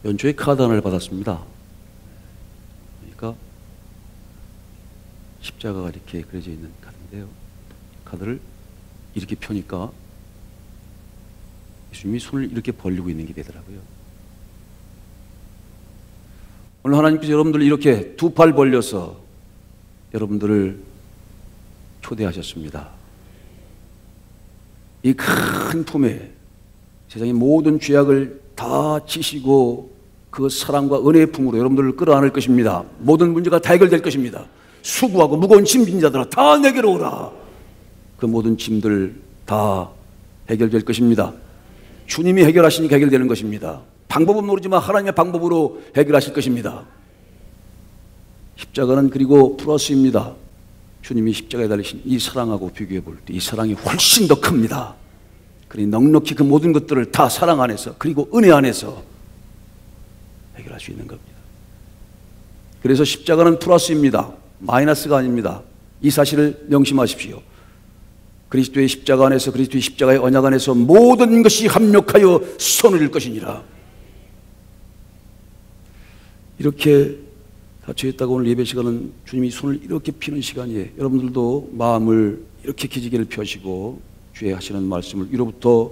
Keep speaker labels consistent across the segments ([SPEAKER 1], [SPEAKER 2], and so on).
[SPEAKER 1] 연초에 카드 하나를 받았습니다. 그러니까 십자가가 이렇게 그려져 있는 카드인데요. 카드를 이렇게 펴니까 예수님이 손을 이렇게 벌리고 있는 게 되더라고요. 오늘 하나님께서 여러분들 이렇게 두 팔 벌려서 여러분들을 초대하셨습니다. 이 큰 품에 세상의 모든 죄악을 다 지시고 그 사랑과 은혜의 품으로 여러분들을 끌어안을 것입니다. 모든 문제가 다 해결될 것입니다. 수고하고 무거운 짐 진 자들아 다 내게로 오라. 그 모든 짐들 다 해결될 것입니다. 주님이 해결하시니까 해결되는 것입니다. 방법은 모르지만 하나님의 방법으로 해결하실 것입니다. 십자가는 그리고 플러스입니다. 주님이 십자가에 달리신 이 사랑하고 비교해 볼 때 이 사랑이 훨씬 더 큽니다. 그러니 넉넉히 그 모든 것들을 다 사랑 안에서 그리고 은혜 안에서 해결할 수 있는 겁니다. 그래서 십자가는 플러스입니다. 마이너스가 아닙니다. 이 사실을 명심하십시오. 그리스도의 십자가 안에서 그리스도의 십자가의 언약 안에서 모든 것이 합력하여 선을 이룰 것이니라. 이렇게 닫혀있다가 오늘 예배 시간은 주님이 손을 이렇게 피는 시간이에요. 여러분들도 마음을 이렇게 기지개를 펴시고 주의 하시는 말씀을 위로부터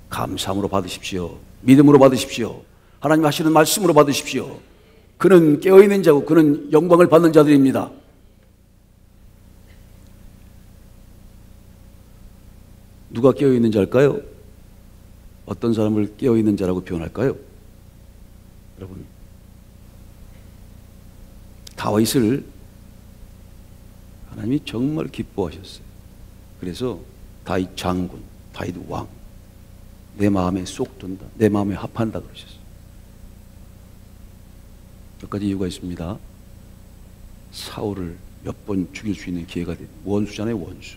[SPEAKER 1] 감사함으로 받으십시오. 믿음으로 받으십시오. 하나님 하시는 말씀으로 받으십시오. 그는 깨어있는 자고 그는 영광을 받는 자들입니다. 누가 깨어있는 자일까요? 어떤 사람을 깨어있는 자라고 표현할까요? 여러분, 다윗을 하나님이 정말 기뻐하셨어요. 그래서 다윗 장군, 다윗 왕, 내 마음에 쏙 든다, 내 마음에 합한다 그러셨어요. 몇 가지 이유가 있습니다. 사울을 몇 번 죽일 수 있는 기회가 된 원수잖아요. 원수.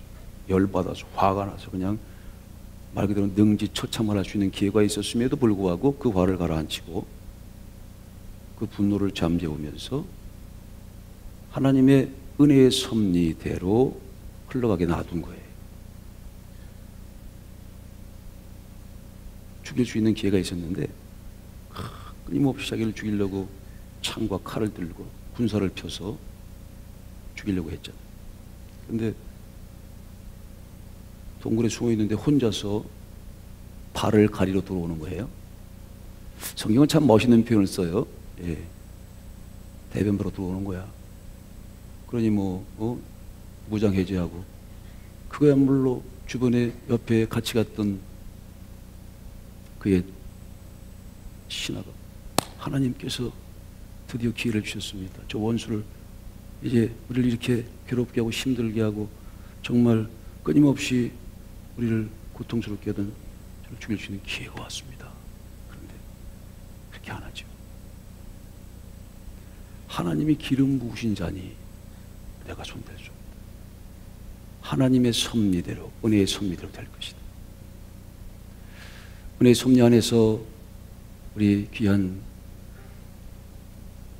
[SPEAKER 1] 열받아서 화가 나서 그냥 말 그대로 능지처참을 할 수 있는 기회가 있었음에도 불구하고 그 화를 가라앉히고 그 분노를 잠재우면서 하나님의 은혜의 섭리대로 흘러가게 놔둔 거예요. 죽일 수 있는 기회가 있었는데 끊임없이 자기를 죽이려고 창과 칼을 들고 군사를 펴서 죽이려고 했잖아요. 그런데 동굴에 숨어 있는데 혼자서 발을 가리러 들어오는 거예요. 성경은 참 멋있는 표현을 써요. 예. 대변보러 들어오는 거야. 그러니 무장 해제하고 그거야말로 주변에 옆에 같이 갔던 그의 신하가 하나님께서 드디어 기회를 주셨습니다. 저 원수를 이제 우리를 이렇게 괴롭게 하고 힘들게 하고 정말 끊임없이 우리를 고통스럽게 하던 저를 죽일 수 있는 기회가 왔습니다. 그런데 그렇게 안 하죠. 하나님이 기름 부으신 자니 내가 손댈 수 없다. 하나님의 섭리대로, 은혜의 섭리대로 될 것이다. 은혜의 섭리 안에서 우리 귀한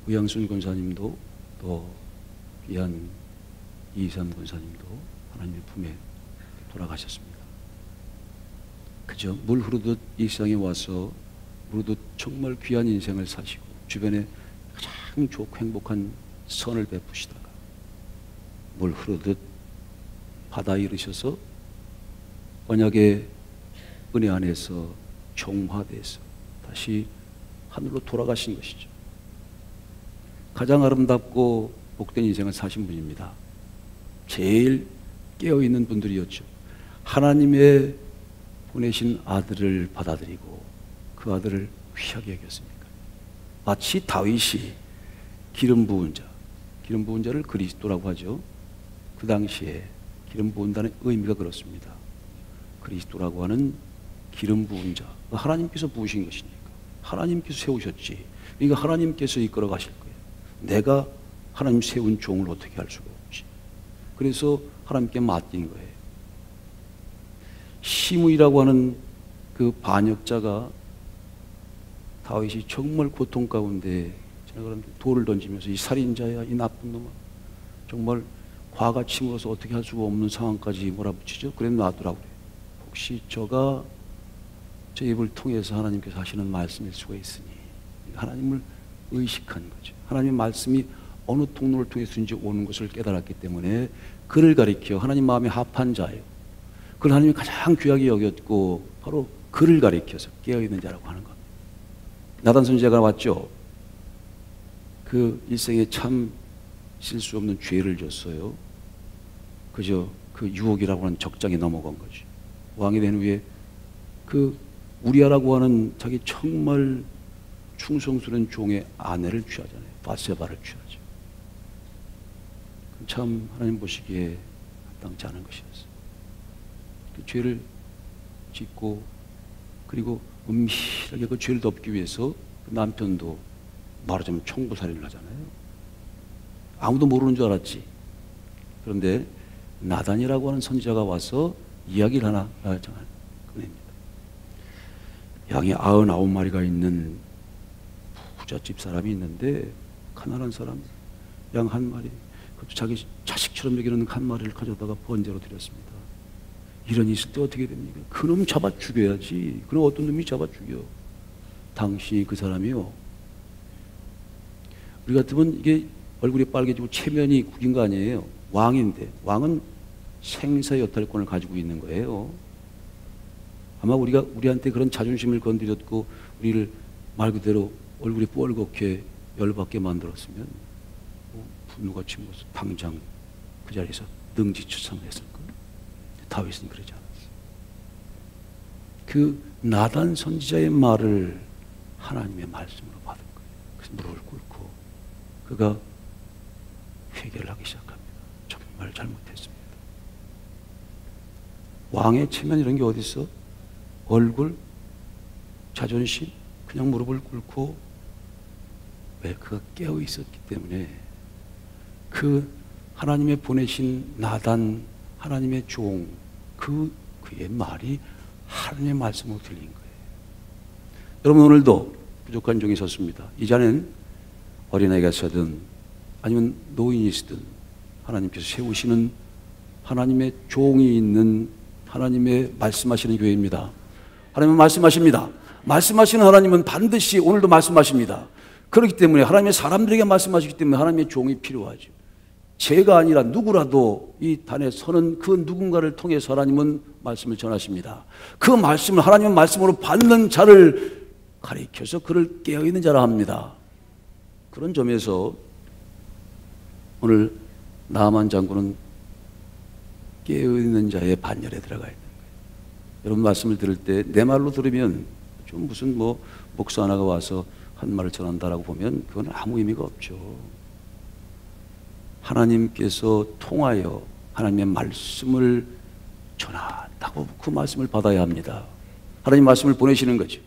[SPEAKER 1] 우양순 권사님도 또 귀한 이삼 권사님도 하나님의 품에 돌아가셨습니다. 그저 물 흐르듯 이 세상에 와서 흐르듯 정말 귀한 인생을 사시고 주변에 가장 좋고 행복한 선을 베푸시다가 물 흐르듯 바다에 이르셔서 언약의 은혜 안에서 종화돼서 다시 하늘로 돌아가신 것이죠. 가장 아름답고 복된 인생을 사신 분입니다. 제일 깨어있는 분들이었죠. 하나님의 보내신 아들을 받아들이고 그 아들을 귀하게 여겼습니까? 마치 다윗이 기름 부은 자, 기름 부은 자를 그리스도라고 하죠. 그 당시에 기름 부은다는 의미가 그렇습니다. 그리스도라고 하는 기름 부은 자, 하나님께서 부으신 것이니까 하나님께서 세우셨지. 그러니까 하나님께서 이끌어 가실 거예요. 내가 하나님 세운 종을 어떻게 할 수가 없지. 그래서 하나님께 맡긴 거예요. 시므이라고 하는 그 반역자가 다윗이 정말 고통 가운데 돌을 던지면서 이 살인자야, 이 나쁜 놈아, 정말 화가 치밀어서 어떻게 할 수가 없는 상황까지 몰아붙이죠. 그래 놔두라고 그래요. 혹시 저가 저 입을 통해서 하나님께서 하시는 말씀일 수가 있으니 하나님을 의식한 거죠. 하나님의 말씀이 어느 통로를 통해서든지 오는 것을 깨달았기 때문에 그를 가리켜 하나님 마음에 합한 자예요. 그걸 하나님이 가장 귀하게 여겼고 바로 그를 가리켜서 깨어있는 자라고 하는 겁니다. 나단 선지자가 왔죠. 그 일생에 참 실수 없는 죄를 졌어요. 그저 그 유혹이라고 하는 적장에 넘어간 거죠. 왕이 된 후에 그 우리아라고 하는 자기 정말 충성스러운 종의 아내를 취하잖아요. 바세바를 취하죠. 참 하나님 보시기에 합당치 않은 것이었어요. 그 죄를 짓고 그리고 은밀하게 그 죄를 덮기 위해서 그 남편도 말하자면 청부살인을 하잖아요. 아무도 모르는 줄 알았지. 그런데 나단이라고 하는 선지자가 와서 이야기를 하나 꺼냅니다. 양이 99마리가 있는 부잣집 사람이 있는데 가난한 사람 양 한 마리, 그것도 자기 자식처럼 여기는 한 마리를 가져다가 번제로 드렸습니다. 이런 일이 있을 때 어떻게 됩니까? 그놈 잡아 죽여야지. 그럼 어떤 놈이 잡아 죽여? 당신이 그 사람이요. 우리 같으면 이게 얼굴이 빨개지고 체면이 구긴 거 아니에요. 왕인데 왕은 생사 여탈권을 가지고 있는 거예요. 아마 우리한테 그런 자존심을 건드렸고 우리를 말 그대로 얼굴이 뻘겋게 열받게 만들었으면 분노가 치면서 당장 그 자리에서 능지처참을 했을 거예요. 다윗은 그러지 않았어요. 그 나단 선지자의 말을 하나님의 말씀으로 받은 거예요. 그래서 무릎을 꿇고 그가 회개를 하기 시작합니다. 정말 잘못했습니다. 왕의 체면 이런 게 어디 있어? 얼굴, 자존심, 그냥 무릎을 꿇고 왜 그가 깨어 있었기 때문에 그 하나님의 보내신 나단 하나님의 종 그의 말이 하나님의 말씀으로 들린 거예요. 여러분 오늘도 부족한 종이 섰습니다. 이 자는 어린아이가 서든 아니면 노인이 서든 하나님께서 세우시는 하나님의 종이 있는 하나님의 말씀하시는 교회입니다. 하나님은 말씀하십니다. 말씀하시는 하나님은 반드시 오늘도 말씀하십니다. 그렇기 때문에 하나님의 사람들에게 말씀하시기 때문에 하나님의 종이 필요하죠. 제가 아니라 누구라도 이 단에 서는 그 누군가를 통해서 하나님은 말씀을 전하십니다. 그 말씀을 하나님의 말씀으로 받는 자를 가리켜서 그를 깨어있는 자라 합니다. 그런 점에서 오늘 나아만 장군은 깨어있는 자의 반열에 들어가 있는 거예요. 여러분 말씀을 들을 때 내 말로 들으면 좀 무슨 목사 하나가 와서 한 말을 전한다라고 보면 그건 아무 의미가 없죠. 하나님께서 통하여 하나님의 말씀을 전한다고 그 말씀을 받아야 합니다. 하나님 말씀을 보내시는 거죠.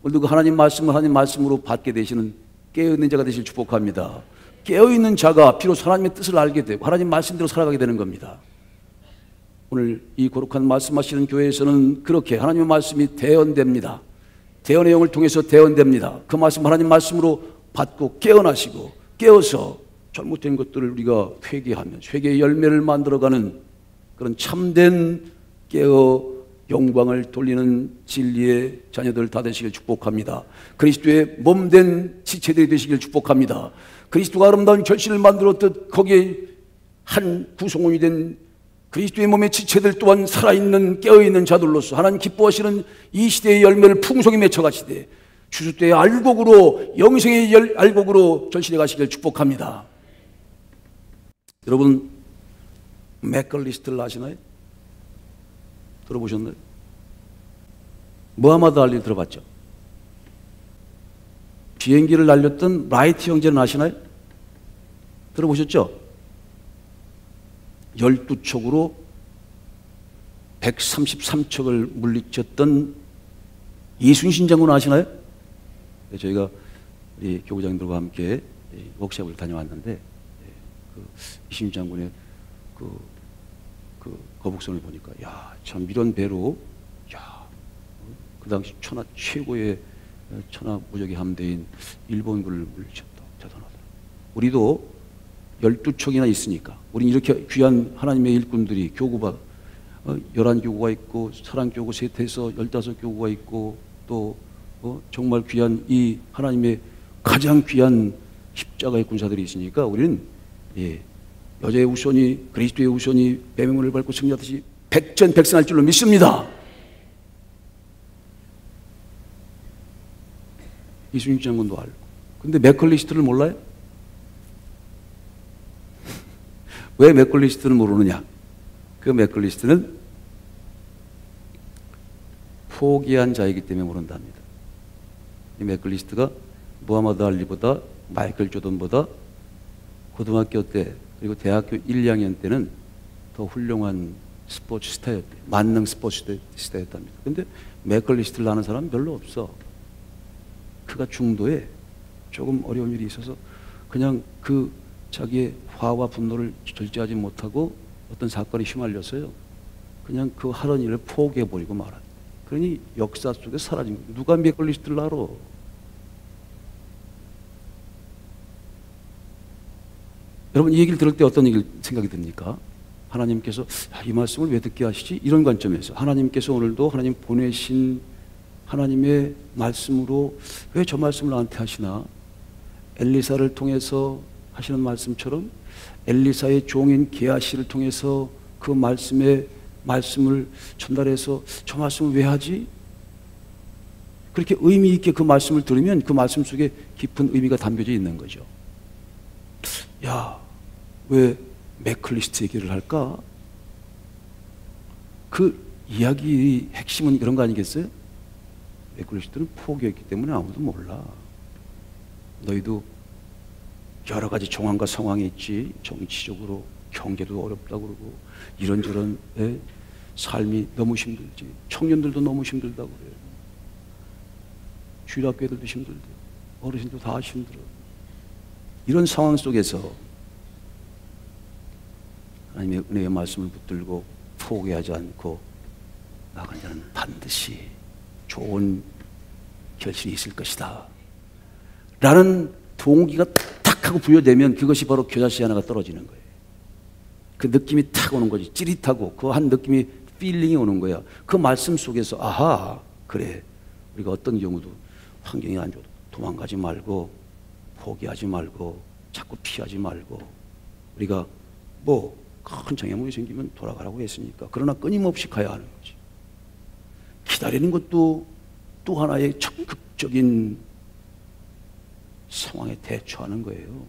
[SPEAKER 1] 오늘도 그 하나님 말씀을 하나님 말씀으로 받게 되시는 깨어있는 자가 되실 축복합니다. 깨어있는 자가 비로소 하나님의 뜻을 알게 되고 하나님 말씀대로 살아가게 되는 겁니다. 오늘 이 거룩한 말씀하시는 교회에서는 그렇게 하나님의 말씀이 대언됩니다. 대언의 영을 통해서 대언됩니다. 그 말씀 하나님 말씀으로 받고 깨어나시고 깨어서 잘못된 것들을 우리가 회개하면서 회개의 열매를 만들어가는 그런 참된 깨어 영광을 돌리는 진리의 자녀들 다 되시길 축복합니다. 그리스도의 몸된 지체들이 되시길 축복합니다. 그리스도가 아름다운 결실을 만들었듯 거기에 한 구성원이 된 그리스도의 몸의 지체들 또한 살아있는 깨어있는 자들로서 하나님 기뻐하시는 이 시대의 열매를 풍성히 맺혀가시되 주수 때의 알곡으로 영생의 알곡으로 전신해 가시길 축복합니다. 여러분 맥걸리스트를 아시나요? 들어보셨나요? 무하마드 알리 들어봤죠? 비행기를 날렸던 라이트 형제는 아시나요? 들어보셨죠? 12척으로 133척을 물리쳤던 이순신 장군 아시나요? 저희가 우리 교구장님들과 함께 워크숍을 다녀왔는데 이순신 장군의 그 거북선을 보니까 참 이런 배로 그 당시 천하 최고의 천하 무적의 함대인 일본군을 물리쳤다. 대단하다. 우리도 12척이나 있으니까 우린 이렇게 귀한 하나님의 일꾼들이 교구가 11교구가 있고 사랑교구 셋해서 15교구가 있고 또 정말 귀한 이 하나님의 가장 귀한 십자가의 군사들이 있으니까 우리는 여자의 우선이 그리스도의 우선이 뱀의 밟고 승리하듯이 백전백승할 줄로 믿습니다. 이순신 장군도 알고. 근데 맥컬리스트를 몰라요? 왜 맥컬리스트를 모르느냐? 그 맥컬리스트는 포기한 자이기 때문에 모른답니다. 이 맥컬리스트가 무하마드 알리보다 마이클 조던보다 고등학교 때 그리고 대학교 1, 2학년 때는 더 훌륭한 스포츠 스타였대. 만능 스포츠 스타였답니다. 근데 맥컬리스트를 아는 사람은 별로 없어. 그가 중도에 조금 어려운 일이 있어서 그냥 그 자기의 화와 분노를 절제하지 못하고 어떤 사건에 휘말렸어요. 그냥 그 하던 일을 포기해버리고 말았다. 그러니 역사 속에 사라진 거예요. 누가 맥컬리스트를 알아? 여러분 이 얘기를 들을 때 어떤 생각이 듭니까? 하나님께서 이 말씀을 왜 듣게 하시지? 이런 관점에서 하나님께서 오늘도 하나님 보내신 하나님의 말씀으로 왜 저 말씀을 나한테 하시나? 엘리사를 통해서 하시는 말씀처럼 엘리사의 종인 게하시를 통해서 그 말씀을 전달해서 저 말씀을 왜 하지? 그렇게 의미 있게 그 말씀을 들으면 그 말씀 속에 깊은 의미가 담겨져 있는 거죠. 야, 왜 맥컬리스트 얘기를 할까? 그 이야기의 핵심은 이런 거 아니겠어요? 맥컬리스트는 포기했기 때문에 아무도 몰라. 너희도 여러 가지 정황과 상황이 있지. 정치적으로 경제도 어렵다고 그러고 이런저런 삶이 너무 힘들지. 청년들도 너무 힘들다고 그래요. 주일학교들도 힘들대. 어르신도 다 힘들어. 이런 상황 속에서 하나님의 은혜의 말씀을 붙들고 포기하지 않고 나간 자는 반드시 좋은 결실이 있을 것이다 라는 동기가 탁 하고 부여되면 그것이 바로 겨자씨 하나가 떨어지는 거예요. 그 느낌이 탁 오는 거지. 찌릿하고 그 한 느낌이 필링이 오는 거야. 그 말씀 속에서 아하 그래 우리가 어떤 경우도 환경이 안 좋아도 도망가지 말고 포기하지 말고 자꾸 피하지 말고 우리가 뭐 큰 장애물이 생기면 돌아가라고 했으니까 그러나 끊임없이 가야 하는 거지. 기다리는 것도 또 하나의 적극적인 상황에 대처하는 거예요.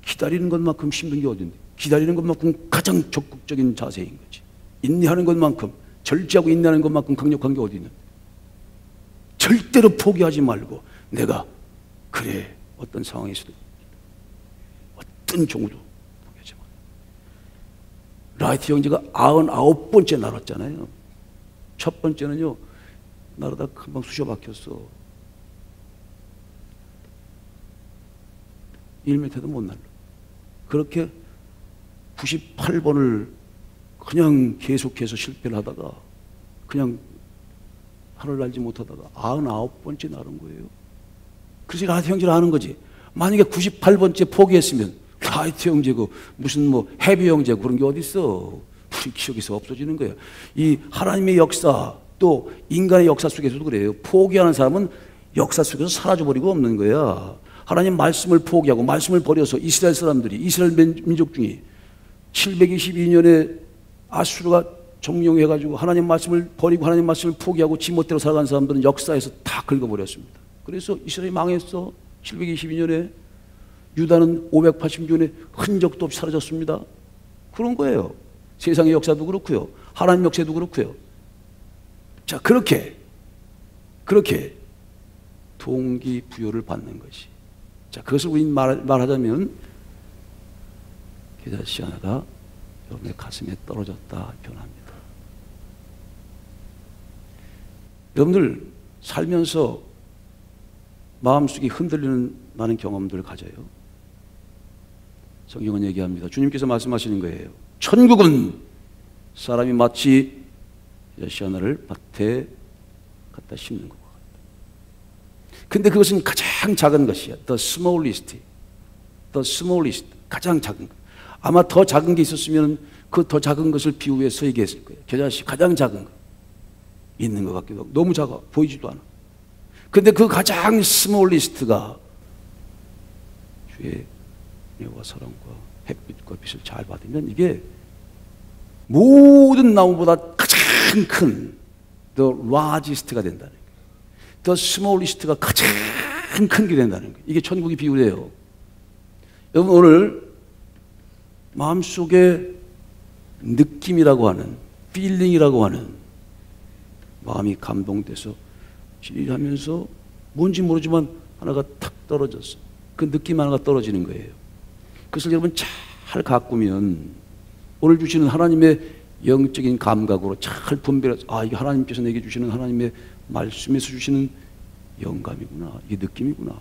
[SPEAKER 1] 기다리는 것만큼 힘든 게 어딘데? 기다리는 것만큼 가장 적극적인 자세인 거지. 인내하는 것만큼 절제하고 인내하는 것만큼 강력한 게 어디 있는데? 절대로 포기하지 말고 내가 그래 어떤 상황에서도 어떤 경우도 포기하지 마. 라이트 형제가 99번째 날았잖아요. 첫 번째는요 날아다 금방 쑤셔 박혔어. 1m도 못 날라. 그렇게 98번을 그냥 계속해서 실패를 하다가 그냥 하늘 날지 못하다가 99번째 날은 거예요. 그래서 라이트 형제를 아는 거지. 만약에 98번째 포기했으면 라이트 형제고 무슨 뭐 헤비 형제고 그런 게 어딨어. 우리 기억에서 없어지는 거예요. 이 하나님의 역사 또 인간의 역사 속에서도 그래요. 포기하는 사람은 역사 속에서 사라져버리고 없는 거야. 하나님 말씀을 포기하고 말씀을 버려서 이스라엘 사람들이 이스라엘 민족 중에 722년에 아수르가 정령해가지고 하나님 말씀을 버리고 하나님 말씀을 포기하고 지멋대로 살아간 사람들은 역사에서 다 긁어버렸습니다. 그래서 이스라엘이 망했어. 722년에 유다는 580년에 흔적도 없이 사라졌습니다. 그런 거예요. 세상의 역사도 그렇고요. 하나님 역사도 그렇고요. 자, 그렇게 동기부여를 받는 것이. 자, 그것을 우리 말하자면 겨자씨 하나가 여러분의 가슴에 떨어졌다 표현합니다. 여러분들 살면서 마음속이 흔들리는 많은 경험들을 가져요. 성경은 얘기합니다. 주님께서 말씀하시는 거예요. 천국은 사람이 마치 겨자씨 하나를 밭에 갖다 심는 것 같다. 근데 그것은 가장 작은 것이야. The smallest. 가장 작은 것. 아마 더 작은 게 있었으면 그 더 작은 것을 비유해서 얘기했을 거예요. 겨자씨 가장 작은 거 있는 것 같기도 하고 너무 작아 보이지도 않아. 근데 그 가장 스몰리스트가 주의 은혜와 사랑과 햇빛과 빛을 잘 받으면 이게 모든 나무보다 가장 큰 the largest가 된다는 거예요. the smallest가 가장 큰 게 된다는 거예요. 이게 천국의 비유래요. 여러분 오늘 마음속에 느낌이라고 하는 feeling이라고 하는 마음이 감동돼서 지리하면서 뭔지 모르지만 하나가 탁 떨어졌어. 그 느낌 하나가 떨어지는 거예요. 그것을 여러분 잘 가꾸면 오늘 주시는 하나님의 영적인 감각으로 잘 분별해서 아 이게 하나님께서 내게 주시는 하나님의 말씀에서 주시는 영감이구나. 이게 느낌이구나.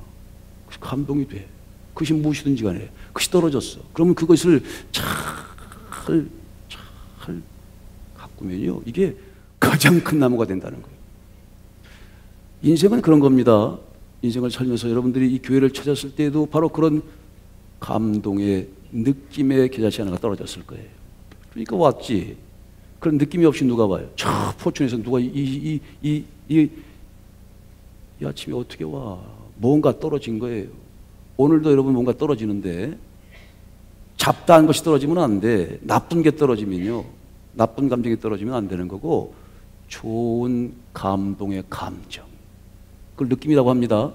[SPEAKER 1] 그것이 감동이 돼. 그것이 무엇이든지 간에 그것이 떨어졌어. 그러면 그것을 잘 가꾸면요 이게 가장 큰 나무가 된다는 거예요. 인생은 그런 겁니다. 인생을 살면서 여러분들이 이 교회를 찾았을 때에도 바로 그런 감동의 느낌의 겨자씨 하나가 떨어졌을 거예요. 그러니까 왔지. 그런 느낌이 없이 누가 와요? 저 포춘에서 누가 이 아침에 어떻게 와? 뭔가 떨어진 거예요. 오늘도 여러분 뭔가 떨어지는데 잡다한 것이 떨어지면 안 돼. 나쁜 게 떨어지면요. 나쁜 감정이 떨어지면 안 되는 거고 좋은 감동의 감정. 그걸 느낌이라고 합니다.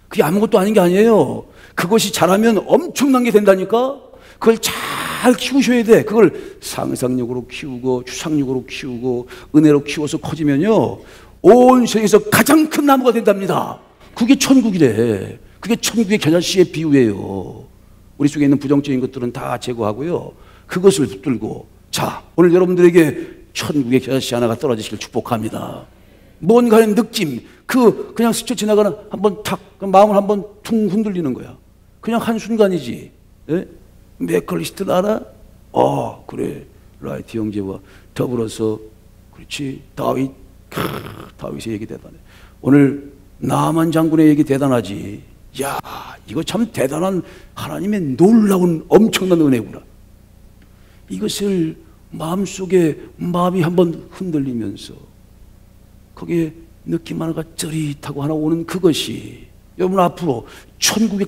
[SPEAKER 1] 그게 아무것도 아닌 게 아니에요. 그것이 자라면 엄청난 게 된다니까? 그걸 잘 키우셔야 돼. 그걸 상상력으로 키우고 추상력으로 키우고 은혜로 키워서 커지면요. 온 세계에서 가장 큰 나무가 된답니다. 그게 천국이래. 그게 천국의 겨자씨의 비유예요. 우리 속에 있는 부정적인 것들은 다 제거하고요. 그것을 붙들고 자, 오늘 여러분들에게 천국의 겨자씨 하나가 떨어지시길 축복합니다. 뭔가의 느낌, 그냥 스쳐 지나가는 한번 탁, 마음을 한번 퉁 흔들리는 거야. 그냥 한순간이지. 예? 맥컬리스트 알아? 그래. 라이트 형제와 더불어서, 그렇지. 다윗의 얘기 대단해. 오늘 나만 장군의 얘기 대단하지. 야, 이거 참 대단한 하나님의 놀라운 엄청난 은혜구나. 이것을 마음속에 마음이 한번 흔들리면서 거기에 느낌 하나가 쩌릿하고 하나 오는 그것이 여러분 앞으로 천국의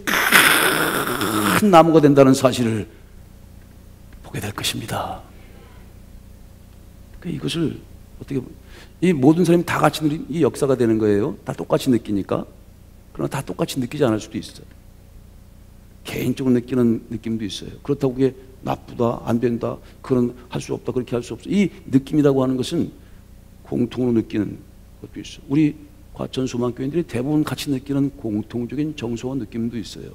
[SPEAKER 1] 큰 나무가 된다는 사실을 보게 될 것입니다. 이것을 어떻게 이 모든 사람이 다 같이 누린 이 역사가 되는 거예요. 다 똑같이 느끼니까. 그러나 다 똑같이 느끼지 않을 수도 있어요. 개인적으로 느끼는 느낌도 있어요. 그렇다고 그게 나쁘다, 안 된다, 그런 할 수 없다, 그렇게 할 수 없어. 이 느낌이라고 하는 것은 공통으로 느끼는 것도 있어요. 우리 과천 소망교인들이 대부분 같이 느끼는 공통적인 정서와 느낌도 있어요.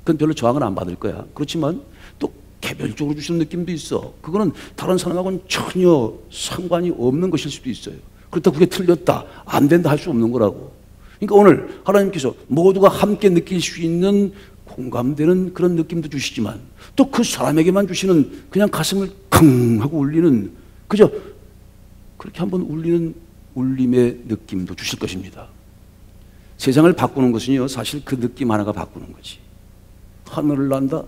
[SPEAKER 1] 그건 별로 저항을 안 받을 거야. 그렇지만 또 개별적으로 주시는 느낌도 있어. 그거는 다른 사람하고는 전혀 상관이 없는 것일 수도 있어요. 그렇다고 그게 틀렸다, 안 된다 할 수 없는 거라고. 그러니까 오늘 하나님께서 모두가 함께 느낄 수 있는 공감되는 그런 느낌도 주시지만 또 그 사람에게만 주시는 그냥 가슴을 쿵 하고 울리는 그저 그렇게 한번 울리는 울림의 느낌도 주실 것입니다. 세상을 바꾸는 것은요 사실 그 느낌 하나가 바꾸는 거지. 하늘을 난다?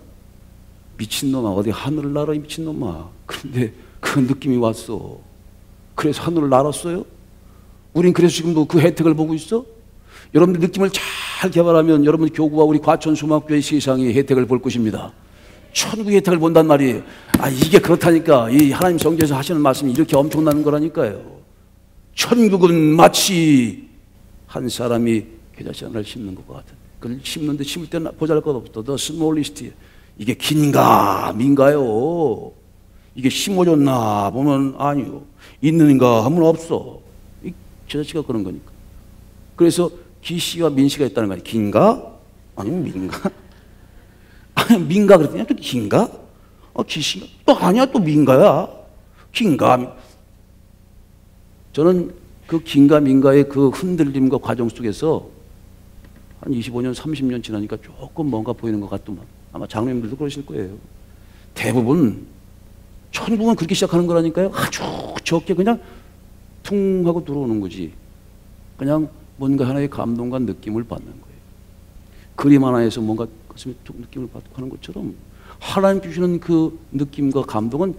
[SPEAKER 1] 미친놈아, 어디 하늘을 날아 이 미친놈아. 그런데 그 느낌이 왔어. 그래서 하늘을 날았어요? 우린 그래서 지금도 그 혜택을 보고 있어? 여러분들 느낌을 잘 개발하면 여러분 교구와 우리 과천 수막교회 세상의 혜택을 볼 것입니다. 천국의 혜택을 본단 말이에요. 이게 그렇다니까. 이 하나님 성경에서 하시는 말씀이 이렇게 엄청난 거라니까요. 천국은 마치 한 사람이 겨자씨 하나를 심는 것과 같은. 그걸 심는데 심을 때는 보잘것없어. 더 스몰리스트. 이게 긴가 민가요? 이게 심어줬나 보면 아니요. 있는가 하면 없어. 이 겨자씨가 그런 거니까. 그래서 기씨와 민씨가 있다는 거 아니에요. 긴가? 아니면 민가? 아니 민가 그랬더니 또 긴가? 기씨가 또 아니야 또 민가야. 긴가? 저는 그 긴가 민가의 그 흔들림과 과정 속에서 한 25년 30년 지나니까 조금 뭔가 보이는 것 같더만. 아마 장로님들도 그러실 거예요. 대부분 천국은 그렇게 시작하는 거라니까요. 아주 적게 그냥 퉁 하고 들어오는 거지. 그냥 뭔가 하나의 감동과 느낌을 받는 거예요. 그림 하나에서 뭔가 가슴에 툭 느낌을 받고 하는 것처럼 하나님 주시는 그 느낌과 감동은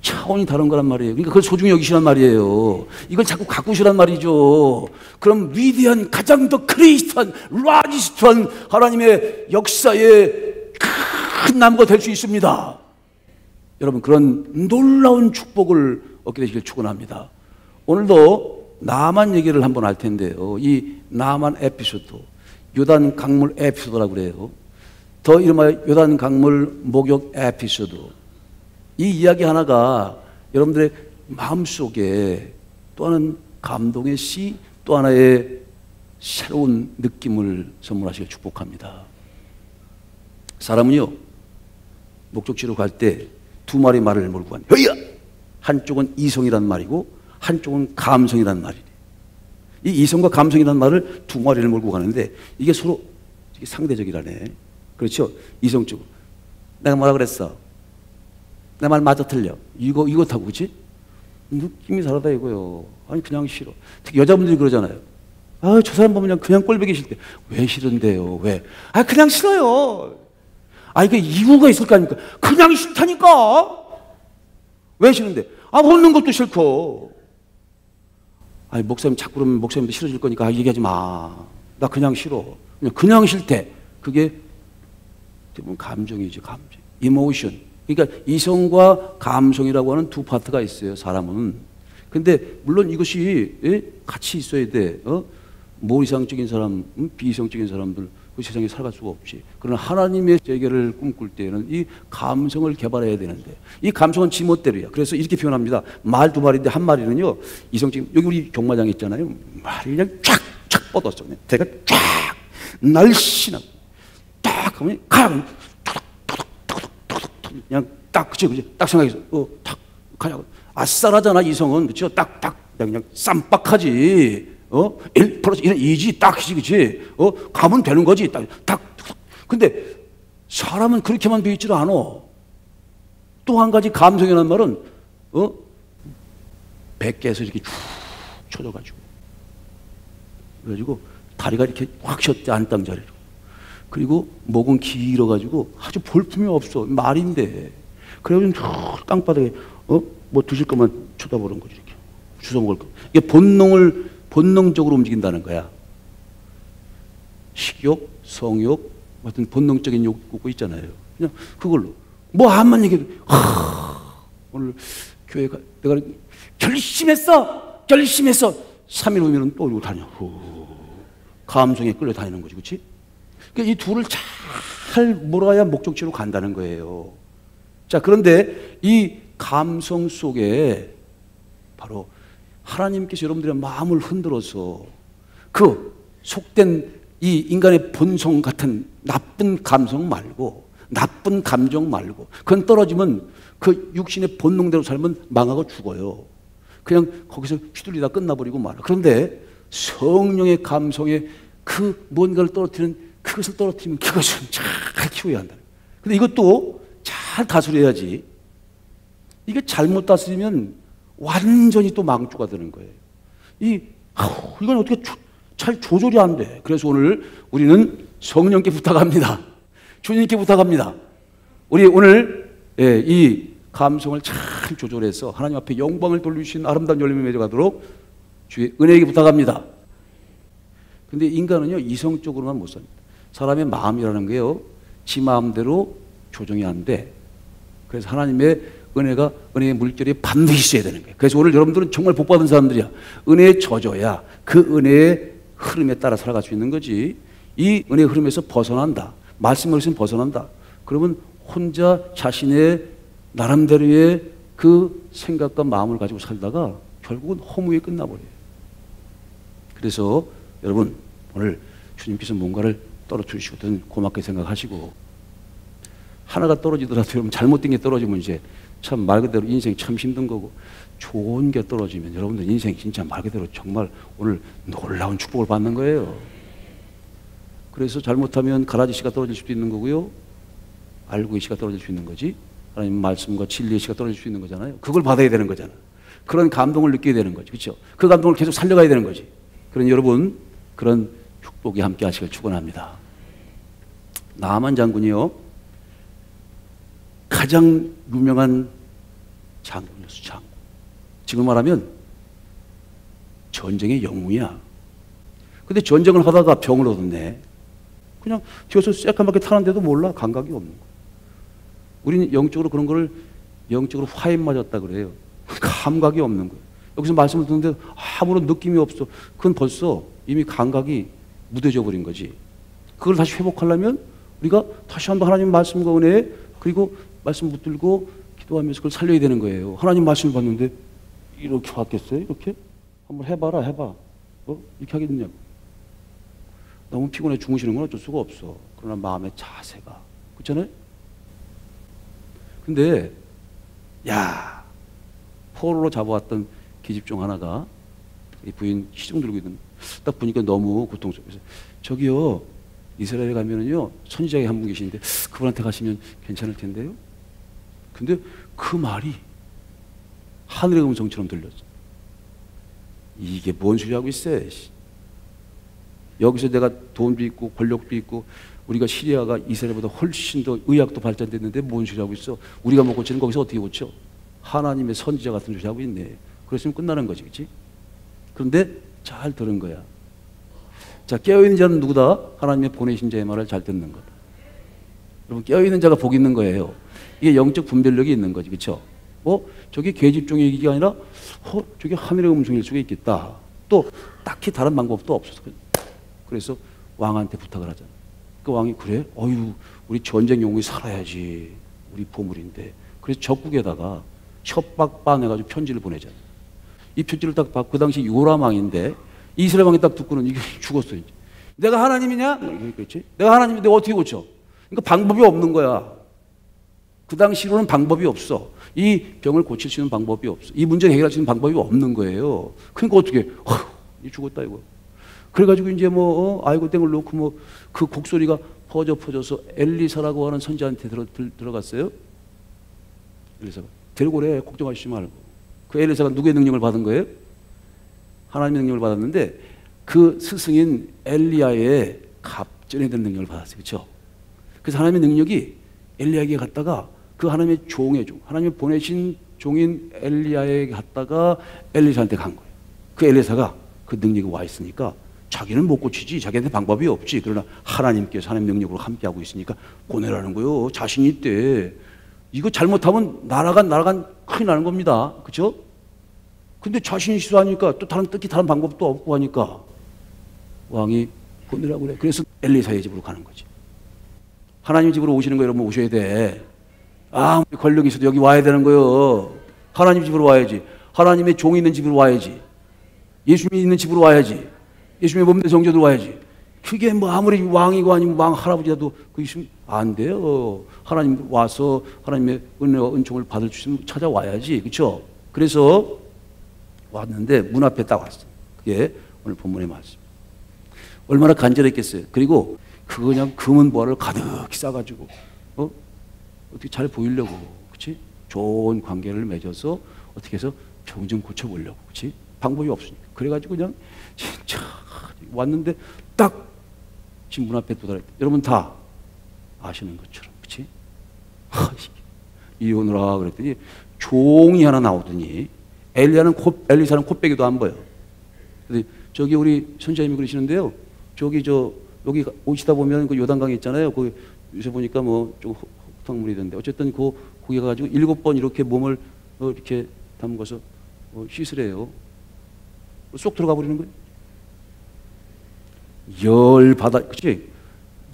[SPEAKER 1] 차원이 다른 거란 말이에요. 그러니까 그걸 소중히 여기시란 말이에요. 이걸 자꾸 가꾸시란 말이죠. 그럼 위대한 가장 더 크리스트한 라지스트한 하나님의 역사의 큰 나무가 될 수 있습니다. 여러분, 그런 놀라운 축복을 얻게 되시길 축원합니다. 오늘도 나만 얘기를 한번 할 텐데요. 이 나만 에피소드, 요단 강물 에피소드라고 그래요. 더 이름하여 요단 강물 목욕 에피소드. 이 이야기 하나가 여러분들의 마음속에 또 하나는 감동의 씨, 또 하나의 새로운 느낌을 선물하시길 축복합니다. 사람은요, 목적지로 갈 때 두 마리 말을 몰고 가는 거예요. 한쪽은 이성이란 말이고 한쪽은 감성이란 말이에요. 이 이성과 감성이란 말을 두 마리를 몰고 가는데 이게 서로 상대적이라네. 그렇죠? 이성적으로 내가 뭐라 그랬어? 내 말 맞아 틀려? 이거 타고 그치? 느낌이 다르다 이거요. 아니 그냥 싫어. 특히 여자분들이 그러잖아요. 아, 저 사람 보면 그냥 꼴보기 싫대. 왜 싫은데요? 왜? 아, 그냥 싫어요. 아, 이게 이유가 있을 거 아닙니까? 그냥 싫다니까. 왜 싫은데? 아, 먹는 것도 싫고. 아니, 목사님 자꾸 그러면 목사님도 싫어질 거니까 얘기하지 마. 나 그냥 싫어. 그냥 싫대. 그게 대부분 감정이지, 감정. 이모션. 그러니까 이성과 감성이라고 하는 두 파트가 있어요, 사람은. 근데 물론 이것이 같이 있어야 돼. 모이상적인 사람, 비이성적인 사람들 그 세상에 살아갈 수가 없지. 그러나 하나님의 세계를 꿈꿀 때에는 이 감성을 개발해야 되는데 이 감성은 지멋대로야. 그래서 이렇게 표현합니다. 말 두 마리인데 한 마리는요, 이성적인, 여기 우리 경마장 있잖아요. 말이 그냥 쫙쫙 뻗었어. 그냥 대가 쫙 날씬하고 딱 하면 가야 그냥 딱 그치 딱 생각해서 딱 가냐. 아싸라잖아 이성은. 그렇죠? 딱딱 그냥 쌈박하지. 1 플러스 1은 2지 딱이지 그치? 가면 되는 거지. 딱. 근데 사람은 그렇게만 돼 있지를 않아. 또 한 가지 감성이라는 말은 100개에서 이렇게 쭉 쳐져가지고 그래가지고 다리가 이렇게 확 쳤대 안땅자리로. 그리고 목은 길어가지고 아주 볼품이 없어. 말인데 그래가지고 땅바닥에 뭐 드실 것만 쳐다보는 거지. 이렇게 주워 먹을 거. 이게 본능적으로 움직인다는 거야. 식욕, 성욕 같은 본능적인 욕구 있잖아요. 그냥 그걸로 뭐 한만 얘기해도 오늘 교회가 내가 결심했어 3일 후면은 또 이러고 다녀. 감성에 끌려 다니는 거지. 그렇지? 그러니까 이 둘을 잘 몰아야 목적지로 간다는 거예요. 자, 그런데 이 감성 속에 바로 하나님께서 여러분들의 마음을 흔들어서 그 속된 이 인간의 본성 같은 나쁜 감성 말고, 나쁜 감정 말고, 그건 떨어지면 그 육신의 본능대로 살면 망하고 죽어요. 그냥 거기서 휘둘리다 끝나버리고 말아. 그런데 성령의 감성에 그 뭔가를 떨어뜨리는 그것을 떨어뜨리면 그것을 잘 키워야 한다. 근데 이것도 잘 다스려야지. 이게 잘못 다스리면 완전히 또 망주가 되는 거예요. 이건 어떻게 잘 조절이 안 돼. 그래서 오늘 우리는 성령께 부탁합니다. 주님께 부탁합니다. 우리 오늘 이 감성을 잘 조절해서 하나님 앞에 영광을 돌릴 수 있는 아름다운 열림을 맺어가도록 주의 은혜에게 부탁합니다. 근데 인간은요, 이성적으로만 못 삽니다. 사람의 마음이라는 게요, 지 마음대로 조정이 안 돼. 그래서 하나님의 은혜의 물결이 반드시 있어야 되는 거예요. 그래서 오늘 여러분들은 정말 복받은 사람들이야. 은혜에 젖어야 그 은혜의 흐름에 따라 살아갈 수 있는 거지. 이 은혜의 흐름에서 벗어난다. 말씀을 있으면 벗어난다. 그러면 혼자 자신의 나름대로의 그 생각과 마음을 가지고 살다가 결국은 허무에 끝나버려요. 그래서 여러분, 오늘 주님께서 뭔가를 떨어뜨리시거든 고맙게 생각하시고, 하나가 떨어지더라도 여러분 잘못된 게 떨어지면 이제 참 말 그대로 인생 참 힘든 거고, 좋은 게 떨어지면 여러분들 인생 진짜 말 그대로 정말 오늘 놀라운 축복을 받는 거예요. 그래서 잘못하면 가라지씨가 떨어질 수도 있는 거고요, 알고의 씨가 떨어질 수 있는 거지. 하나님 말씀과 진리의 씨가 떨어질 수 있는 거잖아요. 그걸 받아야 되는 거잖아. 그런 감동을 느끼게 되는 거지. 그렇죠? 그 감동을 계속 살려가야 되는 거지. 그런 여러분, 그런 축복이 함께 하시길 축원합니다. 나만 장군이요, 가장 유명한 장군이었어. 장군. 지금 말하면 전쟁의 영웅이야. 근데 전쟁을 하다가 병을 얻었네. 그냥 뒤에서 새까맣게 타는데도 몰라. 감각이 없는 거야. 우리는 영적으로 그런 거를 영적으로 화인 맞았다 그래요. 감각이 없는 거예요. 여기서 말씀을 듣는데 아무런 느낌이 없어. 그건 벌써 이미 감각이 무뎌져 버린 거지. 그걸 다시 회복하려면 우리가 다시 한번 하나님 말씀과 은혜, 그리고 말씀 붙들고 기도하면서 그걸 살려야 되는 거예요. 하나님 말씀을 봤는데 이렇게 받겠어요? 이렇게? 한번 해봐라, 해봐. 이렇게 하겠느냐고. 너무 피곤해 주무시는 건 어쩔 수가 없어. 그러나 마음의 자세가. 그렇잖아요? 근데, 야, 포로로 잡아왔던 기집 중 하나가 이 부인 시중 들고 있는, 딱 보니까 너무 고통스러워서, 저기요, 이스라엘에 가면은요, 선지자에 한 분 계시는데, 그분한테 가시면 괜찮을 텐데요? 근데 그 말이 하늘의 음성처럼 들렸어. 이게 뭔 소리 하고 있어? 여기서 내가 돈도 있고 권력도 있고 우리가 시리아가 이스라엘보다 훨씬 더 의학도 발전됐는데 뭔 소리 하고 있어? 우리가 못 고치는 거기서 어떻게 고쳐? 하나님의 선지자 같은 소리 하고 있네. 그랬으면 끝나는 거지, 그렇지? 그런데 잘 들은 거야. 자, 깨어있는 자는 누구다? 하나님의 보내신 자의 말을 잘 듣는 거다. 여러분, 깨어있는 자가 복 있는 거예요. 이게 영적 분별력이 있는 거지, 그렇죠? 저게 계집종의 얘기가 아니라 저게 하늘의 음성일 수가 있겠다. 또 딱히 다른 방법도 없었어. 그래서 왕한테 부탁을 하잖아. 그 왕이 그래? 우리 전쟁 영웅이 살아야지. 우리 보물인데. 그래서 적국에다가 협박반해가지고 편지를 보내잖아. 이 편지를 딱 받고 그 당시 요람 왕인데 이스라엘 왕이 딱 듣고는 이게 죽었어. 이제. 내가 하나님이냐? 그렇지? 내가 하나님인데 어떻게 고쳐? 그러니까 방법이 없는 거야. 그 당시로는 방법이 없어. 이 병을 고칠 수 있는 방법이 없어. 이 문제를 해결할 수 있는 방법이 없는 거예요. 그러니까 어떻게? 이 죽었다 이거. 그래가지고 이제 아이고 땡을 놓고 그 곡소리가 퍼져서 엘리사라고 하는 선지자한테 들어갔어요. 엘리사가 데리고 오래, 걱정하시지 말고. 그 엘리사가 누구의 능력을 받은 거예요? 하나님의 능력을 받았는데 그 스승인 엘리야의 갑절에 대한 능력을 받았어요. 그렇죠? 그래서 하나님의 능력이 엘리야에게 갔다가 그 하나님의 종의 종, 하나님이 보내신 종인 엘리야에게 갔다가 엘리사한테 간 거예요. 그 엘리사가 그 능력이 와 있으니까 자기는 못 고치지, 자기한테 방법이 없지. 그러나 하나님께서 하나님의 능력으로 함께하고 있으니까 보내라는 거예요. 자신이 있대. 이거 잘못하면 나라간 큰일 나는 겁니다. 그렇죠? 근데 자신이 싫어하니까 또 특히 다른 방법도 없고 하니까 왕이 보내라고 그래. 그래서 엘리사의 집으로 가는 거지. 하나님 집으로 오시는 거 여러분 오셔야 돼. 아무리 권력이 있어도 여기 와야 되는 거요. 하나님 집으로 와야지. 하나님의 종이 있는 집으로 와야지. 예수님이 있는 집으로 와야지. 예수님의 몸된 성도들 와야지. 그게 아무리 왕이고 아니면 왕 할아버지라도 그게 있으면 안 돼요. 하나님 와서 하나님의 은혜와 은총을 받을 수 있으면 찾아와야지. 그렇죠? 그래서 왔는데 문 앞에 딱 왔어. 그게 오늘 본문의 말씀. 얼마나 간절했겠어요. 그리고 그거 그냥 금은 보화를 가득 싸가지고 어떻게 잘 보이려고, 그렇지? 좋은 관계를 맺어서 어떻게 해서 병 좀 고쳐보려고, 그렇지? 방법이 없으니까. 그래가지고 그냥 진짜 왔는데 딱 지금 문 앞에 도달했다. 여러분 다 아시는 것처럼, 그렇지? 이리 오너라 그랬더니 종이 하나 나오더니 엘리사는 콧배기도 안 보여. 저기 우리 선자님이 그러시는데요. 여기 오시다 보면 그 요단강이 있잖아요. 요새 보니까 좀 흙탕물이던데. 어쨌든 거기 가가지고 7번 이렇게 몸을 이렇게 담궈서 씻으래요. 쏙 들어가 버리는 거예요. 그치?